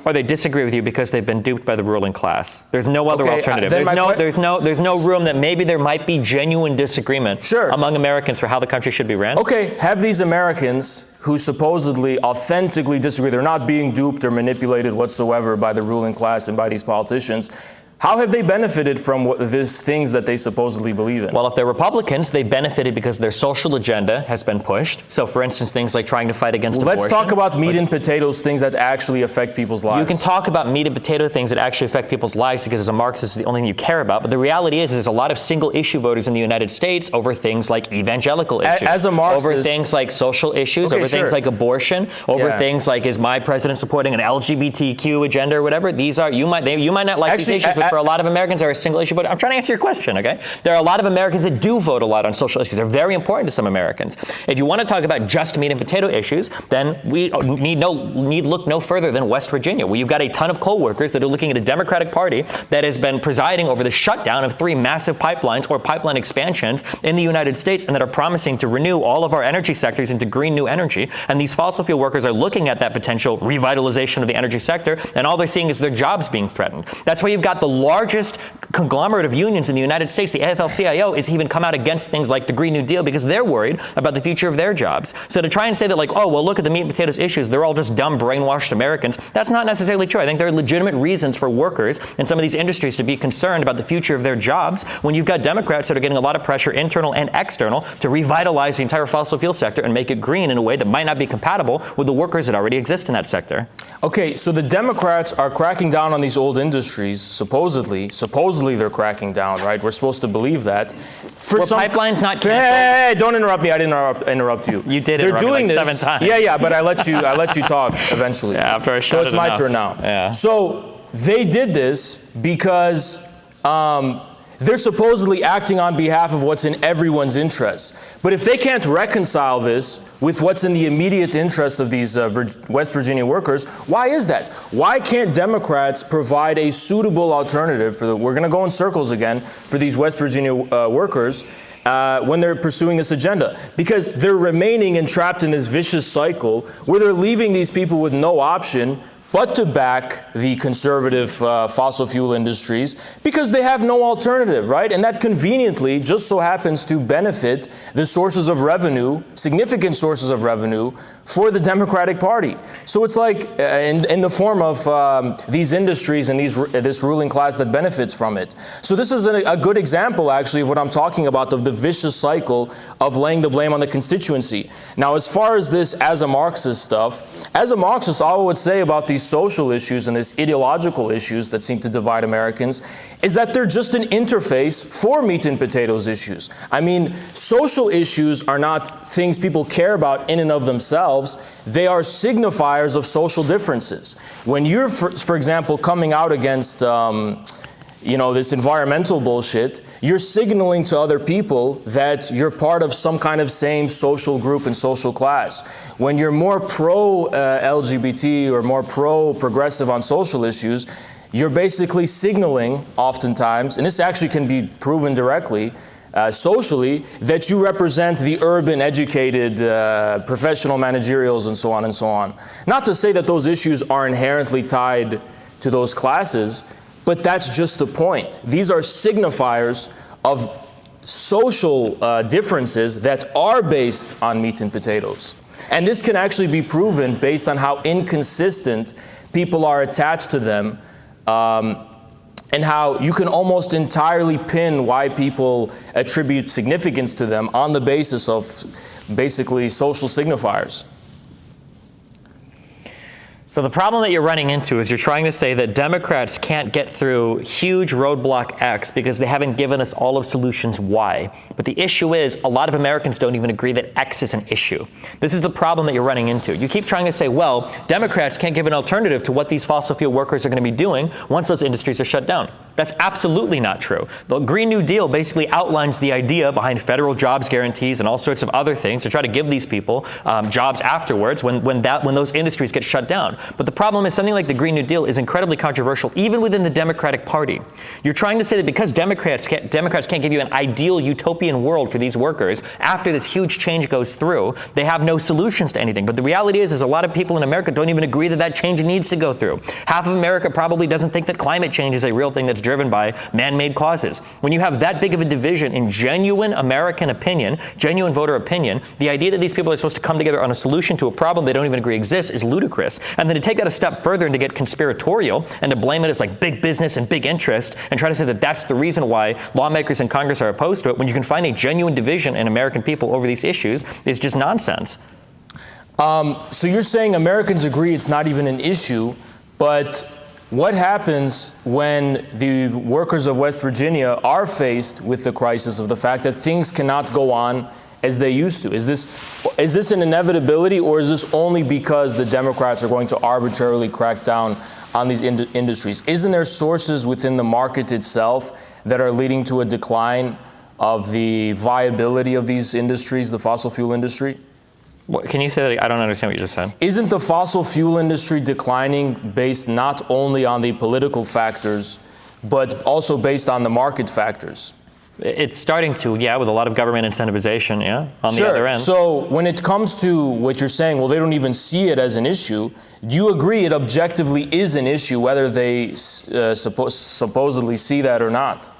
or they disagree with you because they've been duped by the ruling class. There's no other alternative. There's no room that maybe there might be genuine disagreement among Americans for how the country should be ran. Okay, have these Americans who supposedly authentically disagree, they're not being duped or manipulated whatsoever by the ruling class and by these politicians, how have they benefited from these things that they supposedly believe in? Well, if they're Republicans, they benefited because their social agenda has been pushed. So, for instance, things like trying to fight against abortion. Let's talk about meat and potatoes, things that actually affect people's lives. You can talk about meat and potato things that actually affect people's lives because as a Marxist, it's the only thing you care about. But the reality is there's a lot of single-issue voters in the United States over things like evangelical issues. As a Marxist, over things like social issues, over things like abortion, over things like is my president supporting an LGBTQ agenda or whatever. These are, you might not like these issues, but for a lot of Americans, a single issue vote. I'm trying to answer your question, okay? There are a lot of Americans that do vote a lot on social issues. They're very important to some Americans. If you want to talk about just meat and potato issues, then we need look no further than West Virginia, where you've got a ton of coal workers that are looking at a Democratic Party that has been presiding over the shutdown of 3 massive pipelines or pipeline expansions in the United States and that are promising to renew all of our energy sectors into green new energy. And these fossil fuel workers are looking at that potential revitalization of the energy sector, and all they're seeing is their jobs being threatened. That's why you've got the largest conglomerate of unions in the United States, the AFL-CIO, has even come out against things like the Green New Deal because they're worried about the future of their jobs. So to try and say that like, oh, well, look at the meat and potatoes issues, they're all just dumb, brainwashed Americans, that's not necessarily true. I think there are legitimate reasons for workers in some of these industries to be concerned about the future of their jobs when you've got Democrats that are getting a lot of pressure, internal and external, to revitalize the entire fossil fuel sector and make it green in a way that might not be compatible with the workers that already exist in that sector. Okay, so the Democrats are cracking down on these old industries, supposedly they're cracking down, right? We're supposed to believe that. Were pipelines not canceled? Hey, don't interrupt me. I didn't interrupt you. You did interrupt me like 7 times. Yeah, but I let you talk eventually. Yeah, after I shut So it's my turn now. Yeah. So they did this because they're supposedly acting on behalf of what's in everyone's interests. But if they can't reconcile this with what's in the immediate interests of these West Virginia workers, why is that? Why can't Democrats provide a suitable alternative we're going to go in circles again, for these West Virginia workers when they're pursuing this agenda? Because they're remaining entrapped in this vicious cycle where they're leaving these people with no option but to back the conservative fossil fuel industries because they have no alternative, right? And that conveniently just so happens to benefit the sources of revenue, significant sources of revenue for the Democratic Party. So it's like in the form of these industries and this ruling class that benefits from it. So this is a good example, actually, of what I'm talking about, of the vicious cycle of laying the blame on the constituency. Now, as far as this as a Marxist stuff, as a Marxist, all I would say about these social issues and these ideological issues that seem to divide Americans is that they're just an interface for meat and potatoes issues. I mean, social issues are not things people care about in and of themselves. They are signifiers of social differences. When you're, for example, coming out against this environmental bullshit, you're signaling to other people that you're part of some kind of same social group and social class. When you're more pro-LGBT or more pro-progressive on social issues, you're basically signaling oftentimes, and this actually can be proven directly, socially, that you represent the urban, educated, professional managerials and so on and so on. Not to say that those issues are inherently tied to those classes, but that's just the point. These are signifiers of social differences that are based on meat and potatoes. And this can actually be proven based on how inconsistent people are attached to them, and how you can almost entirely pin why people attribute significance to them on the basis of basically social signifiers. So the problem that you're running into is you're trying to say that Democrats can't get through huge roadblock X because they haven't given us all of solutions Y. But the issue is a lot of Americans don't even agree that X is an issue. This is the problem that you're running into. You keep trying to say, well, Democrats can't give an alternative to what these fossil fuel workers are going to be doing once those industries are shut down. That's absolutely not true. The Green New Deal basically outlines the idea behind federal jobs guarantees and all sorts of other things to try to give these people jobs afterwards when those industries get shut down. But the problem is something like the Green New Deal is incredibly controversial, even within the Democratic Party. You're trying to say that because Democrats can't give you an ideal utopian world for these workers after this huge change goes through, they have no solutions to anything. But the reality is a lot of people in America don't even agree that that change needs to go through. Half of America probably doesn't think that climate change is a real thing that's driven by man-made causes. When you have that big of a division in genuine American opinion, genuine voter opinion, the idea that these people are supposed to come together on a solution to a problem they don't even agree exists is ludicrous. And then to take that a step further and to get conspiratorial and to blame it as like big business and big interest and try to say that that's the reason why lawmakers in Congress are opposed to it when you can find a genuine division in American people over these issues is just nonsense. So you're saying Americans agree it's not even an issue, but what happens when the workers of West Virginia are faced with the crisis of the fact that things cannot go on as they used to? Is this an inevitability, or is this only because the Democrats are going to arbitrarily crack down on these industries? Isn't there sources within the market itself that are leading to a decline of the viability of these industries, the fossil fuel industry? What, can you say that? I don't understand what you just said. Isn't the fossil fuel industry declining based not only on the political factors, but also based on the market factors? It's starting to, yeah, with a lot of government incentivization, yeah, on the other end. So when it comes to what you're saying, well, they don't even see it as an issue, do you agree it objectively is an issue, whether they supposedly see that or not?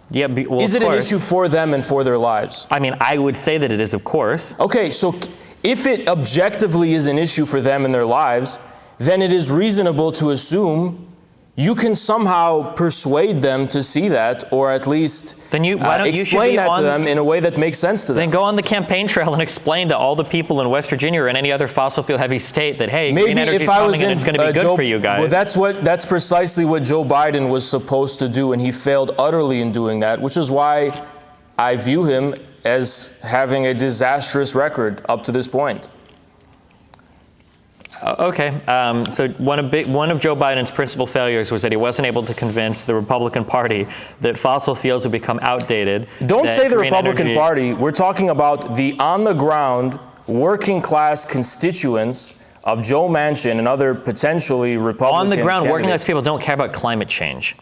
Yeah, well, is it an issue for them and for their lives? I mean, I would say that it is, of course. Okay, so if it objectively is an issue for them and their lives, then it is reasonable to assume you can somehow persuade them to see that, or at least explain that to them in a way that makes sense to them. Then go on the campaign trail and explain to all the people in West Virginia or in any other fossil fuel heavy state that, hey, maybe green energy is coming and it's going to be good for you guys. Well, that's precisely what Joe Biden was supposed to do, and he failed utterly in doing that, which is why I view him as having a disastrous record up to this point. Okay, so one of Joe Biden's principal failures was that he wasn't able to convince the Republican Party that fossil fuels would become outdated. Don't say the Republican Party. We're talking about the on-the-ground, working-class constituents of Joe Manchin and other potentially Republican On the ground, candidates. working-class people don't care about climate change.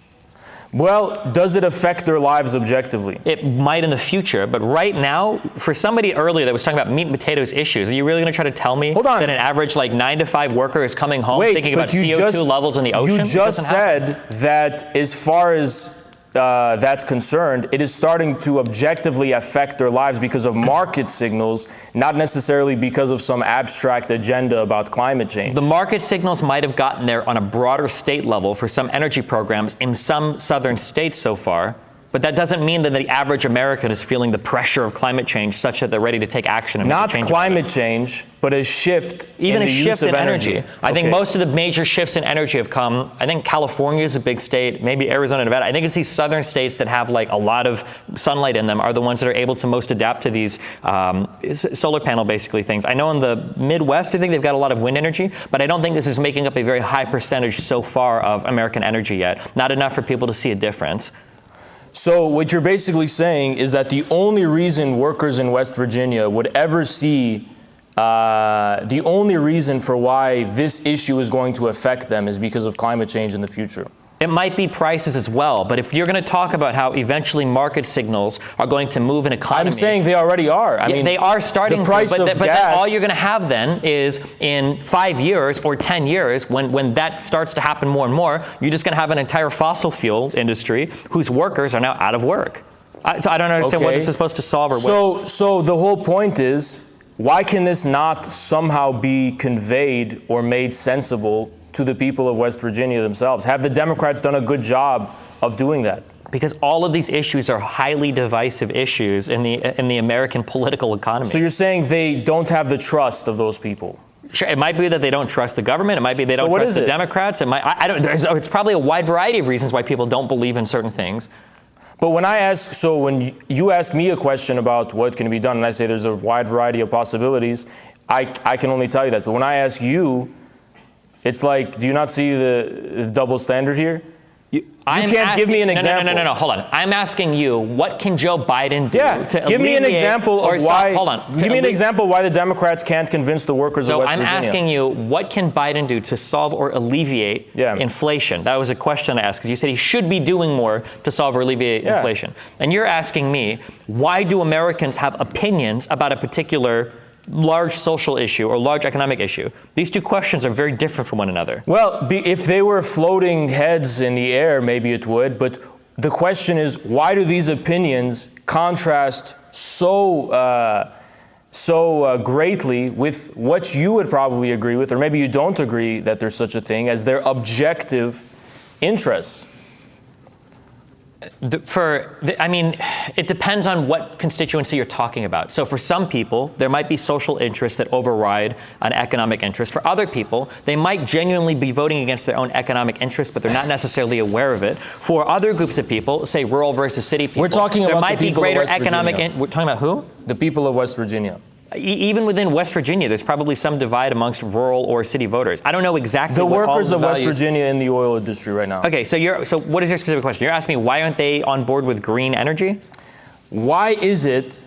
Well, does it affect their lives objectively? It might in the future, but right now, for somebody earlier that was talking about meat and potatoes issues, are you really going to try to tell me that an average 9 to 5 worker is coming home thinking about CO2 levels in the ocean? You just said that as far as that's concerned, it is starting to objectively affect their lives because of market signals, not necessarily because of some abstract agenda about climate change. The market signals might have gotten there on a broader state level for some energy programs in some southern states so far, but that doesn't mean that the average American is feeling the pressure of climate change such that they're ready to take action. And not climate change, but a shift in the use of energy. I think most of the major shifts in energy have come. I think California is a big state, maybe Arizona, Nevada. I think it's these southern states that have a lot of sunlight in them are the ones that are able to most adapt to these solar panel basically things. I know in the Midwest, I think they've got a lot of wind energy, but I don't think this is making up a very high percentage so far of American energy yet. Not enough for people to see a difference. So what you're basically saying is that the only reason workers in West Virginia would ever see, the only reason for why this issue is going to affect them is because of climate change in the future. It might be prices as well, but if you're going to talk about how eventually market signals are going to move an economy... I'm saying they already are. I mean, they are starting the price to, of but gas, then all you're going to have then is in 5 years or 10 years, when that starts to happen more and more, you're just going to have an entire fossil fuel industry whose workers are now out of work. So I don't understand what this is supposed to solve. Or so the whole point is, why can this not somehow be conveyed or made sensible to the people of West Virginia themselves? Have the Democrats done a good job of doing that? Because all of these issues are highly divisive issues in the American political economy. So you're saying they don't have the trust of those people? Sure, it might be that they don't trust the government. It might be they don't trust the Democrats. It might. It's probably a wide variety of reasons why people don't believe in certain things. But when when you ask me a question about what can be done, and I say there's a wide variety of possibilities, I can only tell you that. But when I ask you, it's like, do you not see the double standard here? You can't give me an example. No, hold on. I'm asking you, what can Joe Biden do to give me an example of why. Hold on. Give me an example why the Democrats can't convince the workers of West Virginia. So I'm asking you, what can Biden do to solve or alleviate inflation? That was a question I asked, because you said he should be doing more to solve or alleviate inflation. And you're asking me, why do Americans have opinions about a particular large social issue or large economic issue? These two questions are very different from one another. Well, if they were floating heads in the air, maybe it would, but the question is, why do these opinions contrast so greatly with what you would probably agree with, or maybe you don't agree that there's such a thing as their objective interests? It depends on what constituency you're talking about. So for some people, there might be social interests that override an economic interest. For other people, they might genuinely be voting against their own economic interests, but they're not necessarily aware of it. For other groups of people, say rural versus city people, we're talking about the people of West Virginia. We're talking about who? The people of West Virginia. Even within West Virginia, there's probably some divide amongst rural or city voters. I don't know exactly the what workers all of West Virginia in the oil industry right now. Okay, so what is your specific question? You're asking me, why aren't they on board with green energy? Why is it,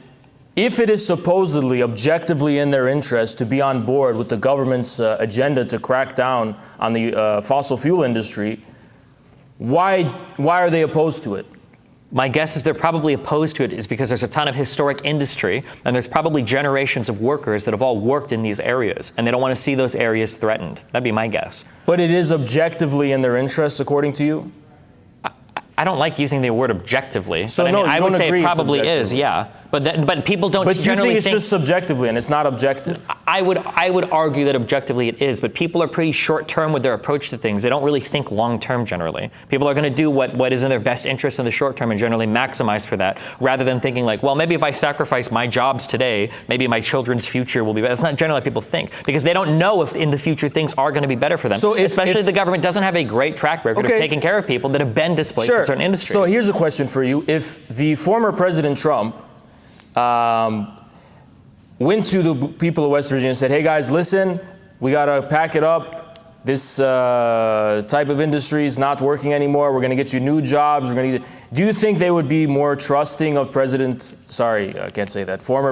if it is supposedly objectively in their interest to be on board with the government's agenda to crack down on the fossil fuel industry, why are they opposed to it? My guess is they're probably opposed to it is because there's a ton of historic industry, and there's probably generations of workers that have all worked in these areas, and they don't want to see those areas threatened. That'd be my guess. But it is objectively in their interest, according to you? I don't like using the word objectively. So but I would say it probably is, yeah. But people don't generally think... But you think it's just subjectively, and it's not objective? I would argue that objectively it is, but people are pretty short-term with their approach to things. They don't really think long-term generally. People are going to do what is in their best interest in the short term and generally maximize for that, rather than thinking like, well, maybe if I sacrifice my jobs today, maybe my children's future will be better. That's not generally what people think, because they don't know if in the future things are going to be better for them. So especially if the government doesn't have a great track record of taking care of people that have been displaced in certain industries. So here's a question for you. If the former President Trump went to the people of West Virginia and said, hey guys, listen, we got to pack it up. This type of industry is not working anymore. We're going to get you new jobs. Do you think they would be more trusting of former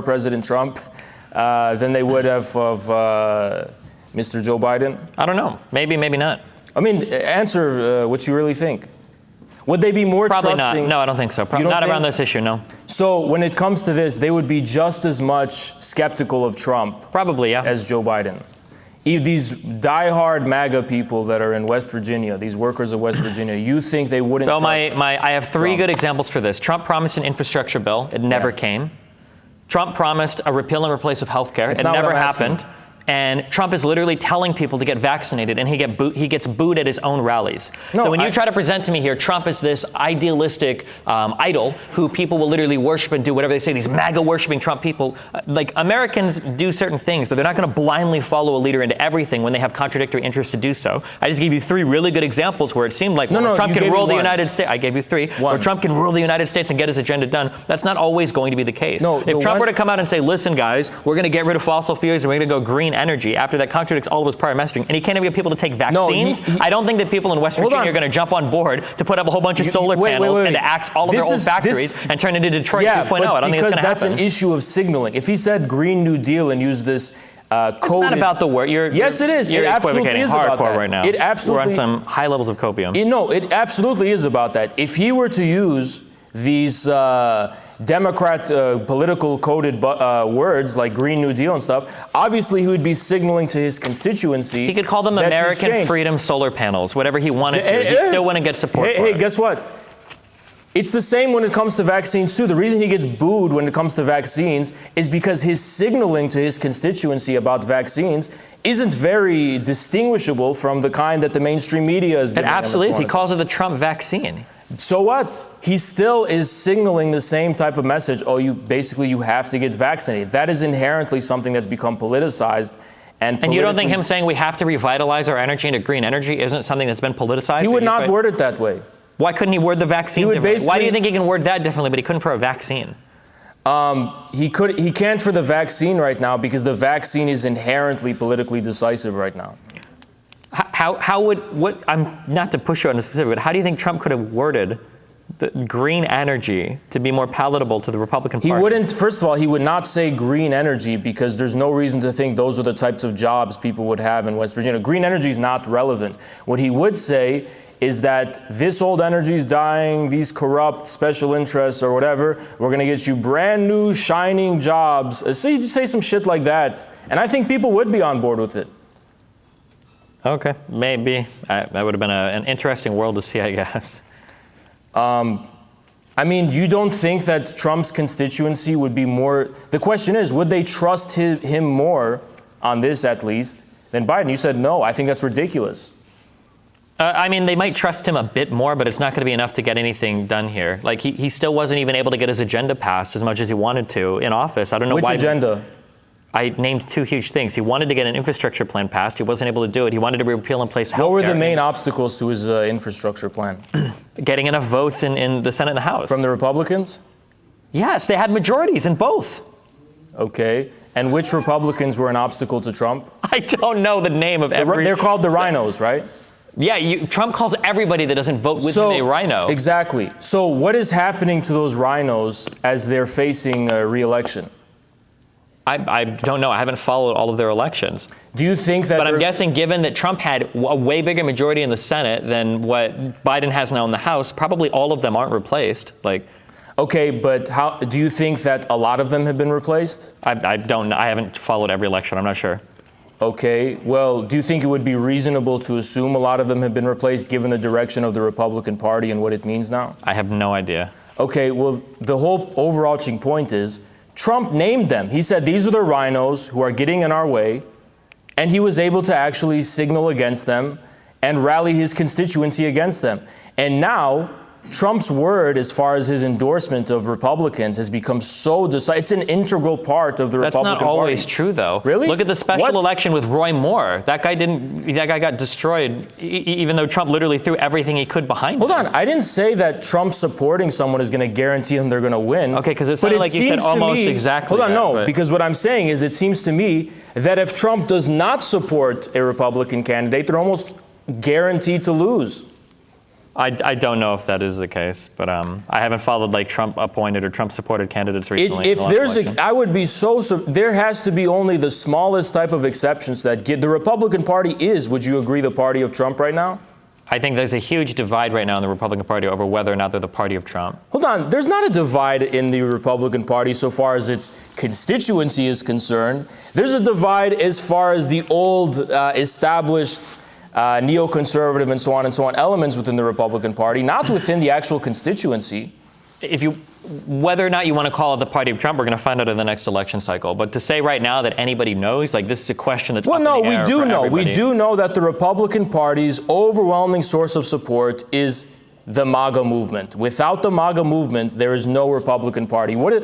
President Trump than they would have of Mr. Joe Biden? I don't know. Maybe, maybe not. I mean, answer what you really think. Would they be more Probably trusting? not. No, I don't think so. Not around this issue, no. So when it comes to this, they would be just as much skeptical of Trump Probably, yeah. as Joe Biden. These diehard MAGA people that are in West Virginia, these workers of West Virginia, you think they wouldn't So trust I have three Trump? good examples for this. Trump promised an infrastructure bill. It never came. Trump promised a repeal and replace of health care. It never happened. And Trump is literally telling people to get vaccinated, and he gets booed at his own rallies. No, so when you try to present to me here, Trump is this idealistic idol who people will literally worship and do whatever they say, these MAGA worshiping Trump people. Like, Americans do certain things, but they're not going to blindly follow a leader into everything when they have contradictory interests to do so. I just gave you three really good examples where it seemed like Trump can rule the United States. I gave you three. Where Trump can rule the United States and get his agenda done. That's not always going to be the case. If Trump were to come out and say, listen, guys, we're going to get rid of fossil fuels and we're going to go green energy, after that contradicts all of his prior messaging, and he can't even get people to take vaccines. I don't think that people in West Virginia are going to jump on board to put up a whole bunch of solar panels and to axe all of their old factories and turn it into Detroit 2.0. I don't think it's going to happen. That's an issue of signaling. If he said Green New Deal and used this code, it's not about the word. Yes, it is. You're it absolutely equivocating is about hardcore that. right now. It absolutely. We're on some high levels of copium. It absolutely is about that. If he were to use these Democrat political coded words like Green New Deal and stuff, obviously he would be signaling to his constituency. He could call them American Freedom solar panels, whatever he wanted to. He still wouldn't get support for it. Hey, guess what? It's the same when it comes to vaccines too. The reason he gets booed when it comes to vaccines is because his signaling to his constituency about vaccines isn't very distinguishable from the kind that the mainstream media is giving. It absolutely is. He calls it the Trump vaccine. So what? He still is signaling the same type of message. Oh, you have to get vaccinated. That is inherently something that's become politicized. And you don't think him saying we have to revitalize our energy into green energy isn't something that's been politicized? He would not word it that way. Why couldn't he word the vaccine differently? Why do you think he can word that differently, but he couldn't for a vaccine? He can't for the vaccine right now because the vaccine is inherently politically decisive right now. I'm not to push you on a specific, but how do you think Trump could have worded the green energy to be more palatable to the Republican Party? He wouldn't, first of all, he would not say green energy because there's no reason to think those are the types of jobs people would have in West Virginia. Green energy is not relevant. What he would say is that this old energy is dying, these corrupt special interests or whatever, we're going to get you brand new shining jobs. Say some shit like that. And I think people would be on board with it. Okay, maybe. That would have been an interesting world to see, I guess. I mean, you don't think that Trump's constituency would be more... The question is, would they trust him more, on this at least, than Biden? You said no. I think that's ridiculous. I mean, they might trust him a bit more, but it's not going to be enough to get anything done here. Like, he still wasn't even able to get his agenda passed as much as he wanted to in office. I don't know why. Which agenda? I named two huge things. He wanted to get an infrastructure plan passed. He wasn't able to do it. He wanted to repeal and place health care. What were the main obstacles to his infrastructure plan? Getting enough votes in the Senate and the House. From the Republicans? Yes, they had majorities in both. Okay. And which Republicans were an obstacle to Trump? I don't know the name of every... They're called the rhinos, right? Yeah, Trump calls everybody that doesn't vote with him a rhino. Exactly. So what is happening to those rhinos as they're facing re-election? I don't know. I haven't followed all of their elections. Do you think that... But I'm guessing given that Trump had a way bigger majority in the Senate than what Biden has now in the House, probably all of them aren't replaced. Okay, but how do you think that a lot of them have been replaced? I don't know. I haven't followed every election. I'm not sure. Okay, well, do you think it would be reasonable to assume a lot of them have been replaced given the direction of the Republican Party and what it means now? I have no idea. Okay, well, the whole overarching point is Trump named them. He said these are the rhinos who are getting in our way, and he was able to actually signal against them and rally his constituency against them. And now Trump's word, as far as his endorsement of Republicans, has become so decisive. It's an integral part of the Republican Party. That's not always true, though. Really? Look at the special election with Roy Moore. That guy got destroyed, even though Trump literally threw everything he could behind him. Hold on. I didn't say that Trump supporting someone is going to guarantee them they're going to win. Okay, because it sounded like you said almost exactly that. Hold on, no. But because what I'm saying is it seems to me that if Trump does not support a Republican candidate, they're almost guaranteed to lose. I don't know if that is the case, but I haven't followed Trump appointed or Trump supported candidates recently. If there's I would be there has to be only the smallest type of exceptions that the Republican Party is, would you agree, the party of Trump right now? I think there's a huge divide right now in the Republican Party over whether or not they're the party of Trump. Hold on. There's not a divide in the Republican Party so far as its constituency is concerned. There's a divide as far as the old established neoconservative and so on elements within the Republican Party, not within the actual constituency. Whether or not you want to call it the party of Trump, we're going to find out in the next election cycle. But to say right now that anybody knows, like, this is a question that's well, up no, in the air we do for know. everybody. We do know that the Republican Party's overwhelming source of support is the MAGA movement. Without the MAGA movement, there is no Republican Party. What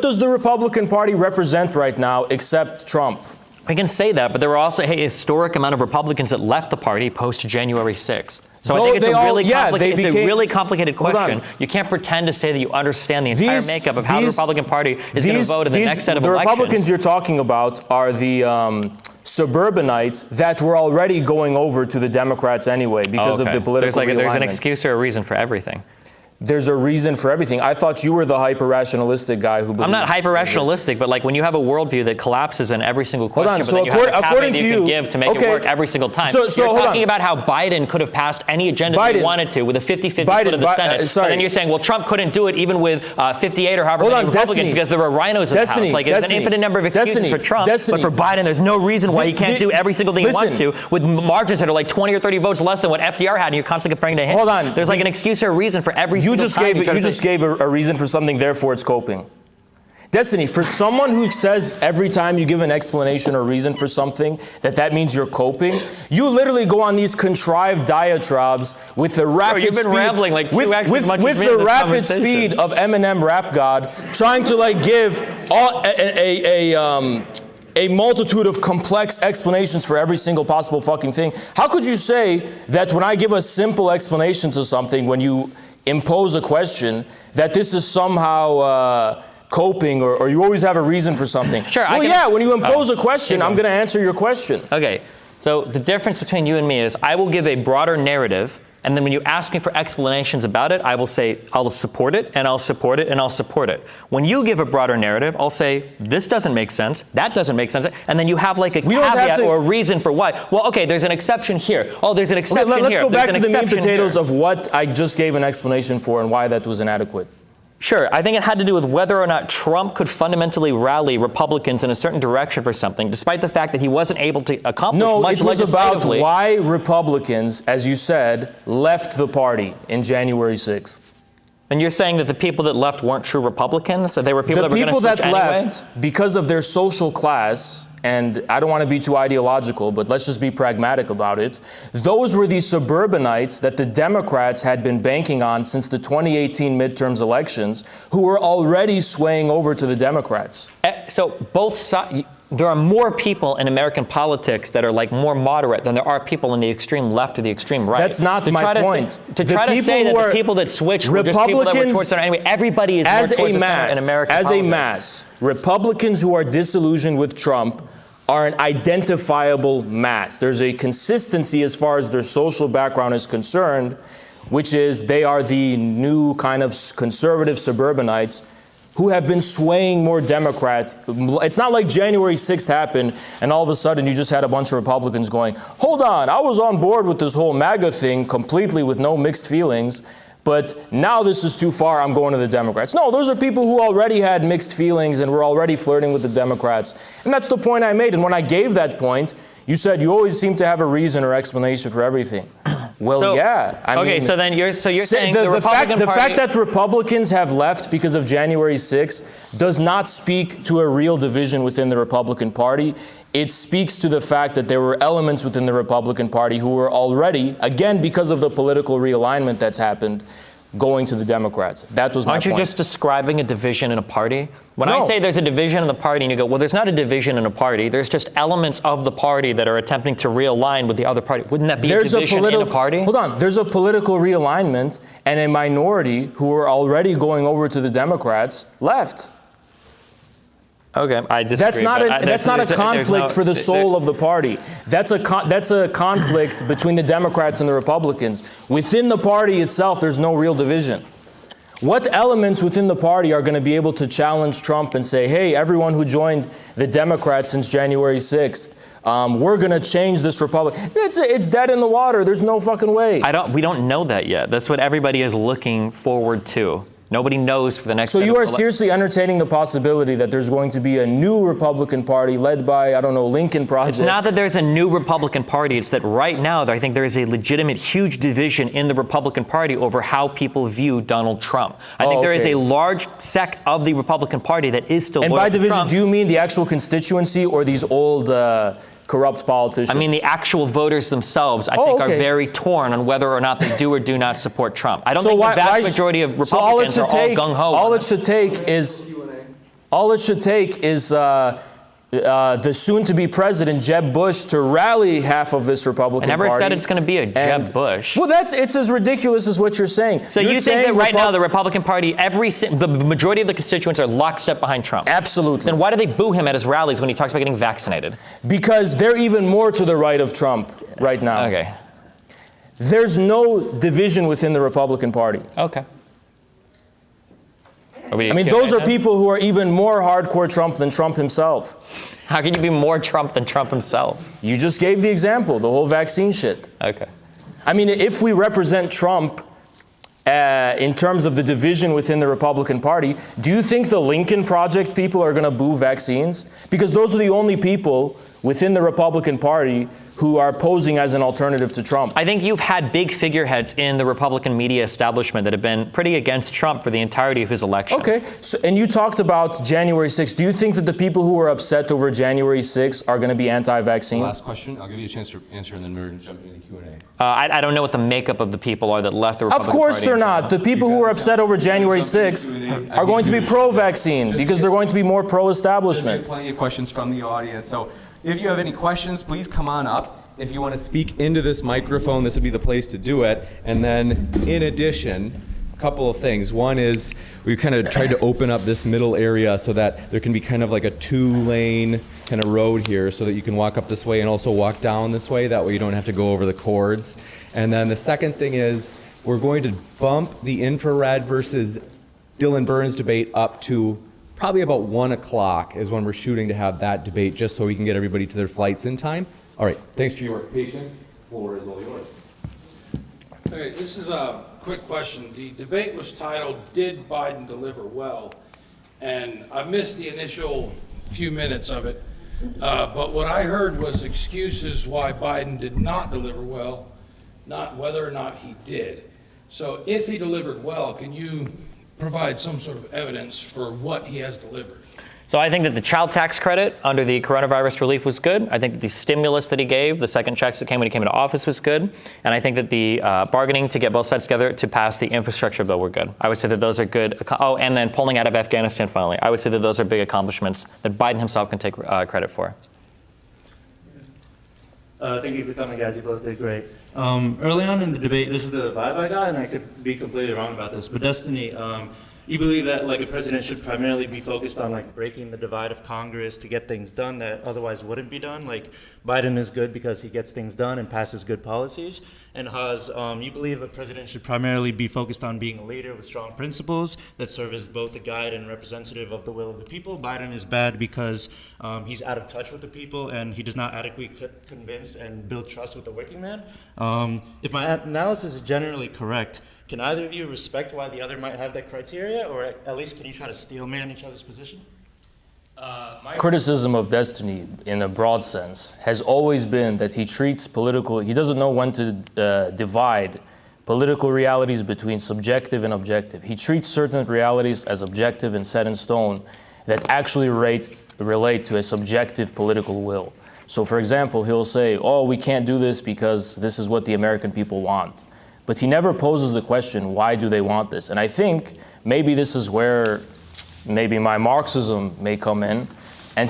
does the Republican Party represent right now except Trump? I can say that, but there were also a historic amount of Republicans that left the party post January 6th. So I think it's a really complicated question. You can't pretend to say that you understand the entire makeup of how the Republican Party is going to vote in the next set of elections. The Republicans you're talking about are the suburbanites that were already going over to the Democrats anyway because of the political realignment. There's an excuse or a reason for everything. There's a reason for everything. I thought you were the hyper-rationalistic guy who believes... I'm not hyper-rationalistic, but like when you have a worldview that collapses in every single question, hold on. So but then you have a caveat to you can give to make it work every single time. You're talking about how Biden could have passed any agenda that he wanted to with a 50-50 split of the Senate. But then you're saying, well, Trump couldn't do it even with 58 or however many Republicans because there were rhinos in the House. Like, there's an infinite number of excuses for Trump, but for Biden, there's no reason why he can't do every single thing he wants to with margins that are like 20 or 30 votes less than what FDR had, and you're constantly comparing to him. Hold on. There's like an excuse or a reason for every single time. You just gave a reason for something, therefore it's coping. Destiny, for someone who says every time you give an explanation or reason for something that means you're coping, you literally go on these contrived diatribes with the rapid speed, rambling like with the rapid speed of Eminem Rap God, trying to like give a multitude of complex explanations for every single possible fucking thing. How could you say that when I give a simple explanation to something, when you impose a question, that this is somehow coping or you always have a reason for something? Sure. Well, when you impose a question, I'm going to answer your question. Okay. So the difference between you and me is I will give a broader narrative, and then when you ask me for explanations about it, I will say, I'll support it, and I'll support it, and I'll support it. When you give a broader narrative, I'll say, this doesn't make sense, that doesn't make sense, and then you have like a caveat or a reason for why. Well, okay, there's an exception here. Oh, there's an exception here. Let's go back to the meat and potatoes of what I just gave an explanation for and why that was inadequate. Sure. I think it had to do with whether or not Trump could fundamentally rally Republicans in a certain direction for something, despite the fact that he wasn't able to accomplish much legislatively. No, it was about why Republicans, as you said, left the party in January 6th. And you're saying that the people that left weren't true Republicans? So they were people that were going to switch anyway? The people that left, because of their social class, and I don't want to be too ideological, but let's just be pragmatic about it, those were the suburbanites that the Democrats had been banking on since the 2018 midterms elections, who were already swaying over to the Democrats. So both sides... There are more people in American politics that are like more moderate than there are people in the extreme left or the extreme right. That's not my point. To try to say that the people that switched were just people that were towards center anyway, everybody is more towards the center in American politics. As a mass, Republicans who are disillusioned with Trump are an identifiable mass. There's a consistency as far as their social background is concerned, which is they are the new kind of conservative suburbanites who have been swaying more Democrat. It's not like January 6th happened and all of a sudden you just had a bunch of Republicans going, hold on, I was on board with this whole MAGA thing completely with no mixed feelings, but now this is too far, I'm going to the Democrats. No, those are people who already had mixed feelings and were already flirting with the Democrats. And that's the point I made. And when I gave that point, you said you always seem to have a reason or explanation for everything. Well, so, yeah. I mean, so then you're saying the Republican Party... The fact that Republicans have left because of January 6th does not speak to a real division within the Republican Party. It speaks to the fact that there were elements within the Republican Party who were already, again, because of the political realignment that's happened, going to the Democrats. That was my point. Aren't you just describing a division in a party? When I say there's a division in the party and you go, well, there's not a division in a party. There's just elements of the party that are attempting to realign with the other party. Wouldn't that be a division in a party? Hold on. There's a political realignment and a minority who are already going over to the Democrats left. Okay, I disagree. That's not a conflict for the soul of the party. That's a conflict between the Democrats and the Republicans. Within the party itself, there's no real division. What elements within the party are going to be able to challenge Trump and say, hey, everyone who joined the Democrats since January 6th, we're going to change this republic. It's dead in the water. There's no fucking way. We don't know that yet. That's what everybody is looking forward to. Nobody knows for the next. So you are seriously entertaining the possibility that there's going to be a new Republican Party led by, I don't know, Lincoln Project? It's not that there's a new Republican Party. It's that right now, I think there is a legitimate, huge division in the Republican Party over how people view Donald Trump. I think there is a large sect of the Republican Party that is still loyal to Trump. And by division, do you mean the actual constituency or these old corrupt politicians? I mean, the actual voters themselves, I think, are very torn on whether or not they do or do not support Trump. I don't think the vast majority of Republicans are all gung-ho. All it should take is the soon-to-be president, Jeb Bush, to rally half of this Republican Party. I never said it's going to be a Jeb Bush. Well, it's as ridiculous as what you're saying. So you think that right now the Republican Party, the majority of the constituents are lockstep behind Trump? Absolutely. Then why do they boo him at his rallies when he talks about getting vaccinated? Because they're even more to the right of Trump right now. Okay. There's no division within the Republican Party. Okay. I mean, those are people who are even more hardcore Trump than Trump himself. How can you be more Trump than Trump himself? You just gave the example, the whole vaccine shit. Okay. I mean, if we represent Trump in terms of the division within the Republican Party, do you think the Lincoln Project people are going to boo vaccines? Because those are the only people within the Republican Party who are posing as an alternative to Trump. I think you've had big figureheads in the Republican media establishment that have been pretty against Trump for the entirety of his election. Okay, so, and you talked about January 6th. Do you think that the people who are upset over January 6th are going to be anti-vaccine? Last question. I'll give you a chance to answer, and then we're going to jump into the Q&A. I don't know what the makeup of the people are that left the Republican Party. Of course they're not. The people who are upset over January 6th are going to be pro-vaccine because they're going to be more pro-establishment. There's plenty of questions from the audience. So if you have any questions, please come on up. If you want to speak into this microphone, this would be the place to do it. And then, in addition, a couple of things. One is we kind of tried to open up this middle area so that there can be kind of like a 2-lane kind of road here so that you can walk up this way and also walk down this way. That way you don't have to go over the cords. And then the second thing is we're going to bump the infrared versus Dylan Burns debate up to probably about 1 o'clock is when we're shooting to have that debate, just so we can get everybody to their flights in time. All right, thanks for your patience. The floor is all yours. Okay, this is a quick question. The debate was titled, "Did Biden Deliver Well?" And I missed the initial few minutes of it, but what I heard was excuses why Biden did not deliver well, not whether or not he did. So if he delivered well, can you provide some sort of evidence for what he has delivered? So I think that the child tax credit under the coronavirus relief was good. I think that the stimulus that he gave, the second checks that came when he came into office was good. And I think that the bargaining to get both sides together to pass the infrastructure bill were good. I would say that those are good. Oh, and then pulling out of Afghanistan finally. I would say that those are big accomplishments that Biden himself can take credit for. Thank you for coming, guys. You both did great. Early on in the debate, this is the vibe I got, and I could be completely wrong about this, but Destiny, you believe that like a president should primarily be focused on like breaking the divide of Congress to get things done that otherwise wouldn't be done. Like Biden is good because he gets things done and passes good policies. And Haz, you believe a president should primarily be focused on being a leader with strong principles that serve as both a guide and representative of the will of the people. Biden is bad because he's out of touch with the people and he does not adequately convince and build trust with the working man. If my analysis is generally correct, can either of you respect why the other might have that criteria, or at least can you try to steel man each other's position? My criticism of Destiny, in a broad sense, has always been that he doesn't know when to divide political realities between subjective and objective. He treats certain realities as objective and set in stone that actually relate to a subjective political will. So, for example, he'll say, oh, we can't do this because this is what the American people want. But he never poses the question, why do they want this? And I think maybe this is where maybe my Marxism may come in. And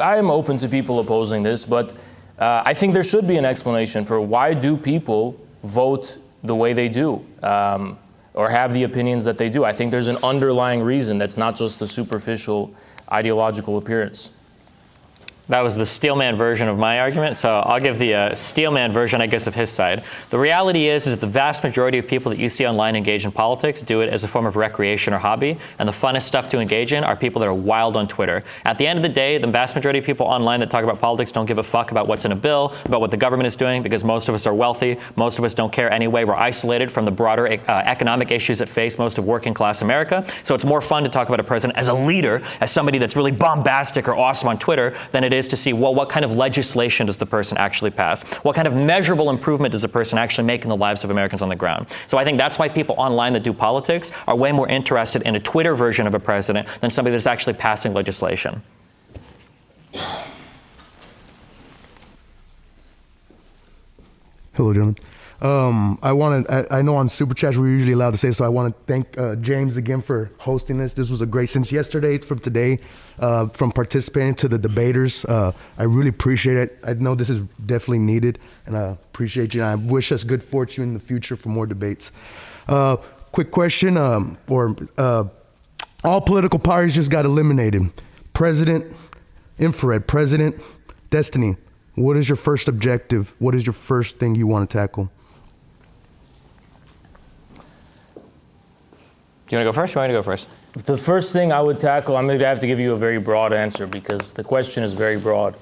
I am open to people opposing this, but I think there should be an explanation for why do people vote the way they do or have the opinions that they do. I think there's an underlying reason that's not just a superficial ideological appearance. That was the Steelman version of my argument, so I'll give the Steelman version, I guess, of his side. The reality is that the vast majority of people that you see online engage in politics do it as a form of recreation or hobby, and the funnest stuff to engage in are people that are wild on Twitter. At the end of the day, the vast majority of people online that talk about politics don't give a fuck about what's in a bill, about what the government is doing, because most of us are wealthy, most of us don't care anyway, we're isolated from the broader economic issues that face most of working class America, so it's more fun to talk about a president as a leader, as somebody that's really bombastic or awesome on Twitter, than it is to see, well, what kind of legislation does the person actually pass? What kind of measurable improvement does the person actually make in the lives of Americans on the ground? So I think that's why people online that do politics are way more interested in a Twitter version of a president than somebody that's actually passing legislation. Hello, gentlemen. I know on Super Chats we're usually allowed to say, so I want to thank James again for hosting this. This was a great, since yesterday, from today, from participating to the debaters. I really appreciate it. I know this is definitely needed, and I appreciate you. And I wish us good fortune in the future for more debates. Quick question, all political parties just got eliminated. President, Infrared, President, Destiny. What is your first objective? What is your first thing you want to tackle? Do you want to go first? Or you want me to go first? The first thing I would tackle, I'm going to have to give you a very broad answer because the question is very broad.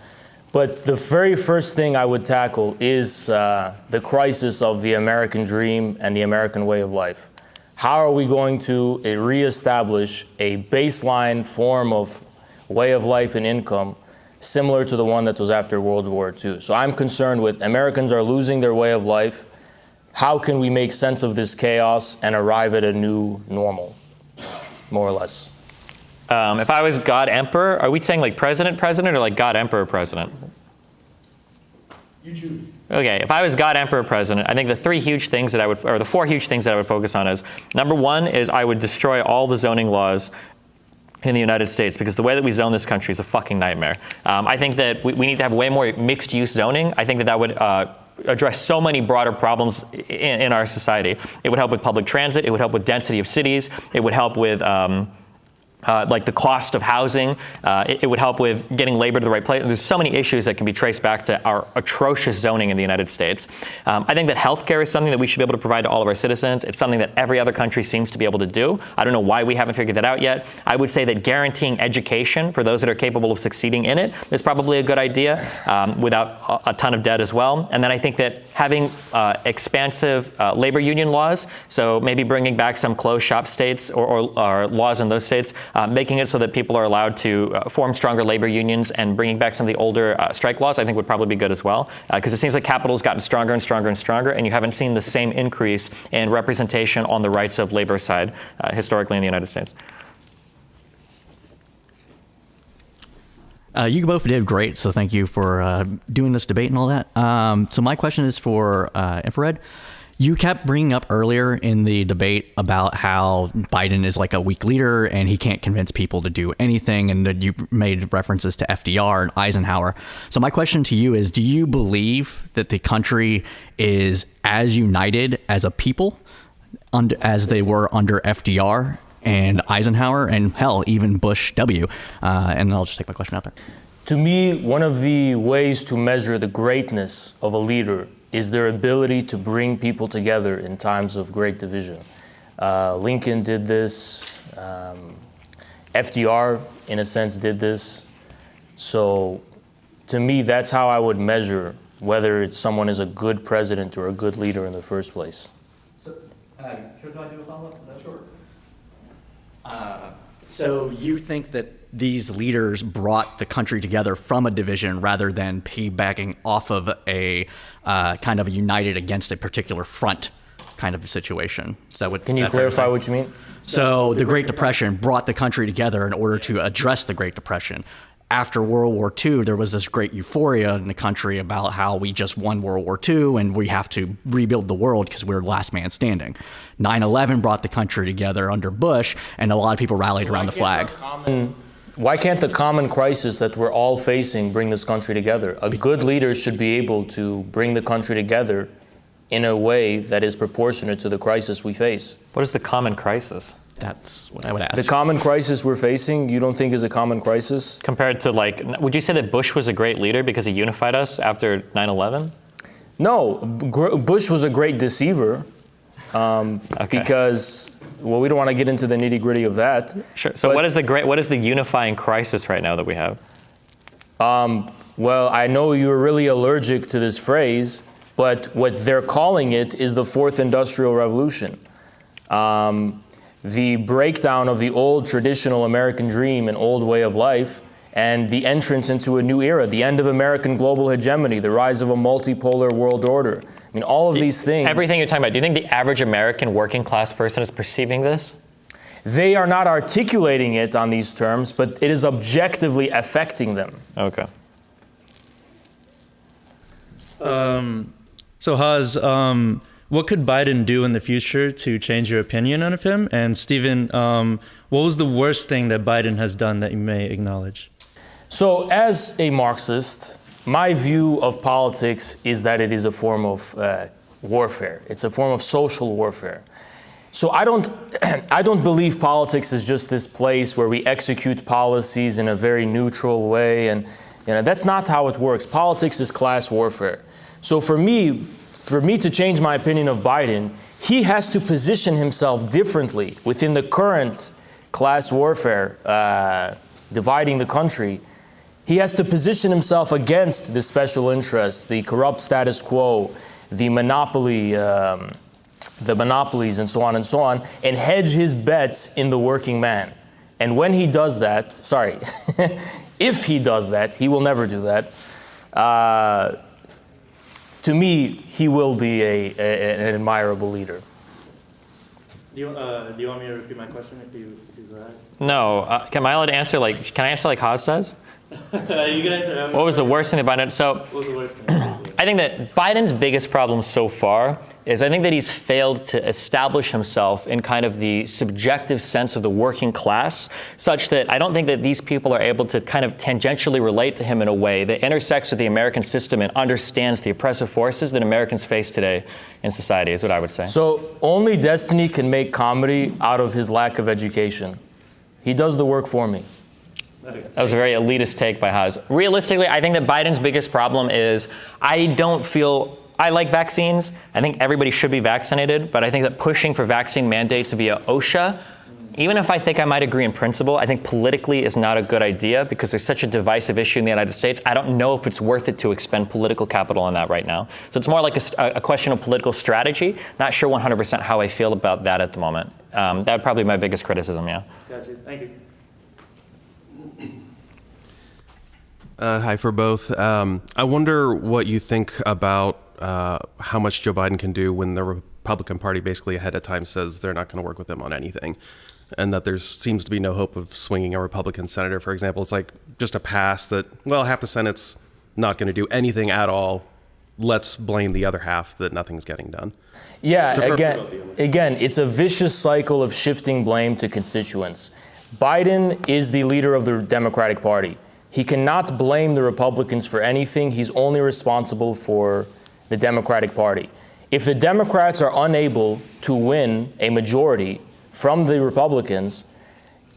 But the very first thing I would tackle is the crisis of the American dream and the American way of life. How are we going to reestablish a baseline form of way of life and income similar to the one that was after World War II? So I'm concerned with Americans are losing their way of life. How can we make sense of this chaos and arrive at a new normal, more or less? If I was God Emperor, are we saying like President, or like God Emperor, President? You choose. Okay, if I was God Emperor, President, I think the four huge things that I would focus on is, number one is I would destroy all the zoning laws in the United States, because the way that we zone this country is a fucking nightmare. I think that we need to have way more mixed use zoning. I think that would address so many broader problems in our society. It would help with public transit. It would help with density of cities. It would help with like the cost of housing. It would help with getting labor to the right place. There's so many issues that can be traced back to our atrocious zoning in the United States. I think that healthcare is something that we should be able to provide to all of our citizens. It's something that every other country seems to be able to do. I don't know why we haven't figured that out yet. I would say that guaranteeing education for those that are capable of succeeding in it is probably a good idea, without a ton of debt as well. And then I think that having expansive labor union laws, so maybe bringing back some closed shop states or laws in those states, making it so that people are allowed to form stronger labor unions, and bringing back some of the older strike laws, I think would probably be good as well. Because it seems like capital's gotten stronger and stronger and stronger, and you haven't seen the same increase in representation on the rights of labor side historically in the United States. You both did great, so thank you for doing this debate and all that. So my question is for Infrared. You kept bringing up earlier in the debate about how Biden is like a weak leader and he can't convince people to do anything, and that you made references to FDR and Eisenhower. So my question to you is, do you believe that the country is as united as a people as they were under FDR and Eisenhower and hell, even Bush W? And I'll just take my question out there. To me, one of the ways to measure the greatness of a leader is their ability to bring people together in times of great division. Lincoln did this. FDR, in a sense, did this. So to me, that's how I would measure whether someone is a good president or a good leader in the first place. So, should I do a follow-up? Sure. So you think that these leaders brought the country together from a division rather than piggybacking off of a kind of a united against a particular front kind of a situation? Is that what? Can you clarify what you mean? So the Great Depression brought the country together in order to address the Great Depression. After World War II, there was this great euphoria in the country about how we just won World War II and we have to rebuild the world because we're last man standing. 9/11 brought the country together under Bush, and a lot of people rallied around the flag. Why can't the common crisis that we're all facing bring this country together? A good leader should be able to bring the country together in a way that is proportionate to the crisis we face. What is the common crisis? That's what I would ask. The common crisis we're facing, you don't think is a common crisis? Compared to would you say that Bush was a great leader because he unified us after 9/11? No, Bush was a great deceiver because, well, we don't want to get into the nitty gritty of that. Sure. So what is the unifying crisis right now that we have? Well, I know you're really allergic to this phrase, but what they're calling it is the fourth industrial revolution. The breakdown of the old traditional American dream and old way of life, and the entrance into a new era, the end of American global hegemony, the rise of a multipolar world order. I mean, all of these things. Everything you're talking about, do you think the average American working class person is perceiving this? They are not articulating it on these terms, but it is objectively affecting them. Okay. So Haz, what could Biden do in the future to change your opinion of him? And Stephen, what was the worst thing that Biden has done that you may acknowledge? So as a Marxist, my view of politics is that it is a form of warfare. It's a form of social warfare. So I don't believe politics is just this place where we execute policies in a very neutral way, and that's not how it works. Politics is class warfare. So for me to change my opinion of Biden, he has to position himself differently within the current class warfare dividing the country. He has to position himself against the special interests, the corrupt status quo, the monopolies, and so on, and hedge his bets in the working man. And when he does that, if he does that, he will never do that. To me, he will be an admirable leader. Do you want me to repeat my question if you go ahead? No. Am I allowed to answer can I answer like Haas does? You can answer. What was the worst thing about it? What was the worst thing? I think that Biden's biggest problem so far is I think that he's failed to establish himself in kind of the subjective sense of the working class, such that I don't think that these people are able to kind of tangentially relate to him in a way that intersects with the American system and understands the oppressive forces that Americans face today in society, is what I would say. So only Destiny can make comedy out of his lack of education. He does the work for me. That was a very elitist take by Haas. Realistically, I think that Biden's biggest problem is I like vaccines. I think everybody should be vaccinated, but I think that pushing for vaccine mandates via OSHA, even if I think I might agree in principle, I think politically is not a good idea because there's such a divisive issue in the United States. I don't know if it's worth it to expend political capital on that right now. So it's more like a question of political strategy. Not sure 100% how I feel about that at the moment. That would probably be my biggest criticism, yeah. Gotcha. Thank you. Hi for both. I wonder what you think about how much Joe Biden can do when the Republican Party basically ahead of time says they're not going to work with him on anything, and that there seems to be no hope of swinging a Republican senator, for example. It's like just a pass that, well, half the Senate's not going to do anything at all. Let's blame the other half that nothing's getting done. Yeah, so again, it's a vicious cycle of shifting blame to constituents. Biden is the leader of the Democratic Party. He cannot blame the Republicans for anything. He's only responsible for the Democratic Party. If the Democrats are unable to win a majority from the Republicans,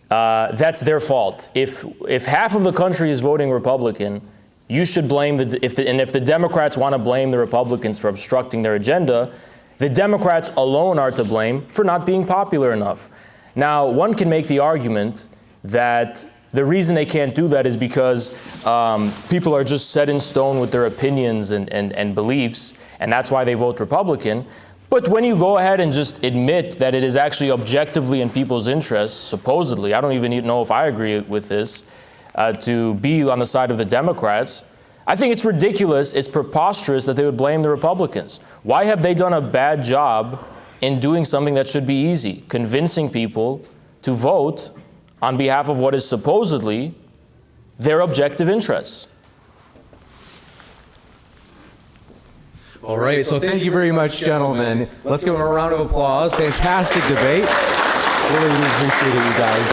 that's their fault. If half of the country is voting Republican, you should blame if the Democrats want to blame the Republicans for obstructing their agenda, the Democrats alone are to blame for not being popular enough. Now, one can make the argument that the reason they can't do that is because people are just set in stone with their opinions and beliefs, and that's why they vote Republican. But when you go ahead and just admit that it is actually objectively in people's interests, supposedly, I don't even know if I agree with this, to be on the side of the Democrats, I think it's ridiculous, it's preposterous that they would blame the Republicans. Why have they done a bad job in doing something that should be easy, convincing people to vote on behalf of what is supposedly their objective interests? All right, so thank you very much, gentlemen. Let's give them a round of applause. Fantastic debate. Really appreciate it, you guys.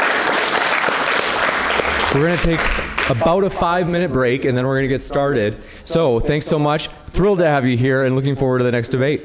We're going to take about a 5-minute break, and then we're going to get started. So thanks so much. Thrilled to have you here, and looking forward to the next debate.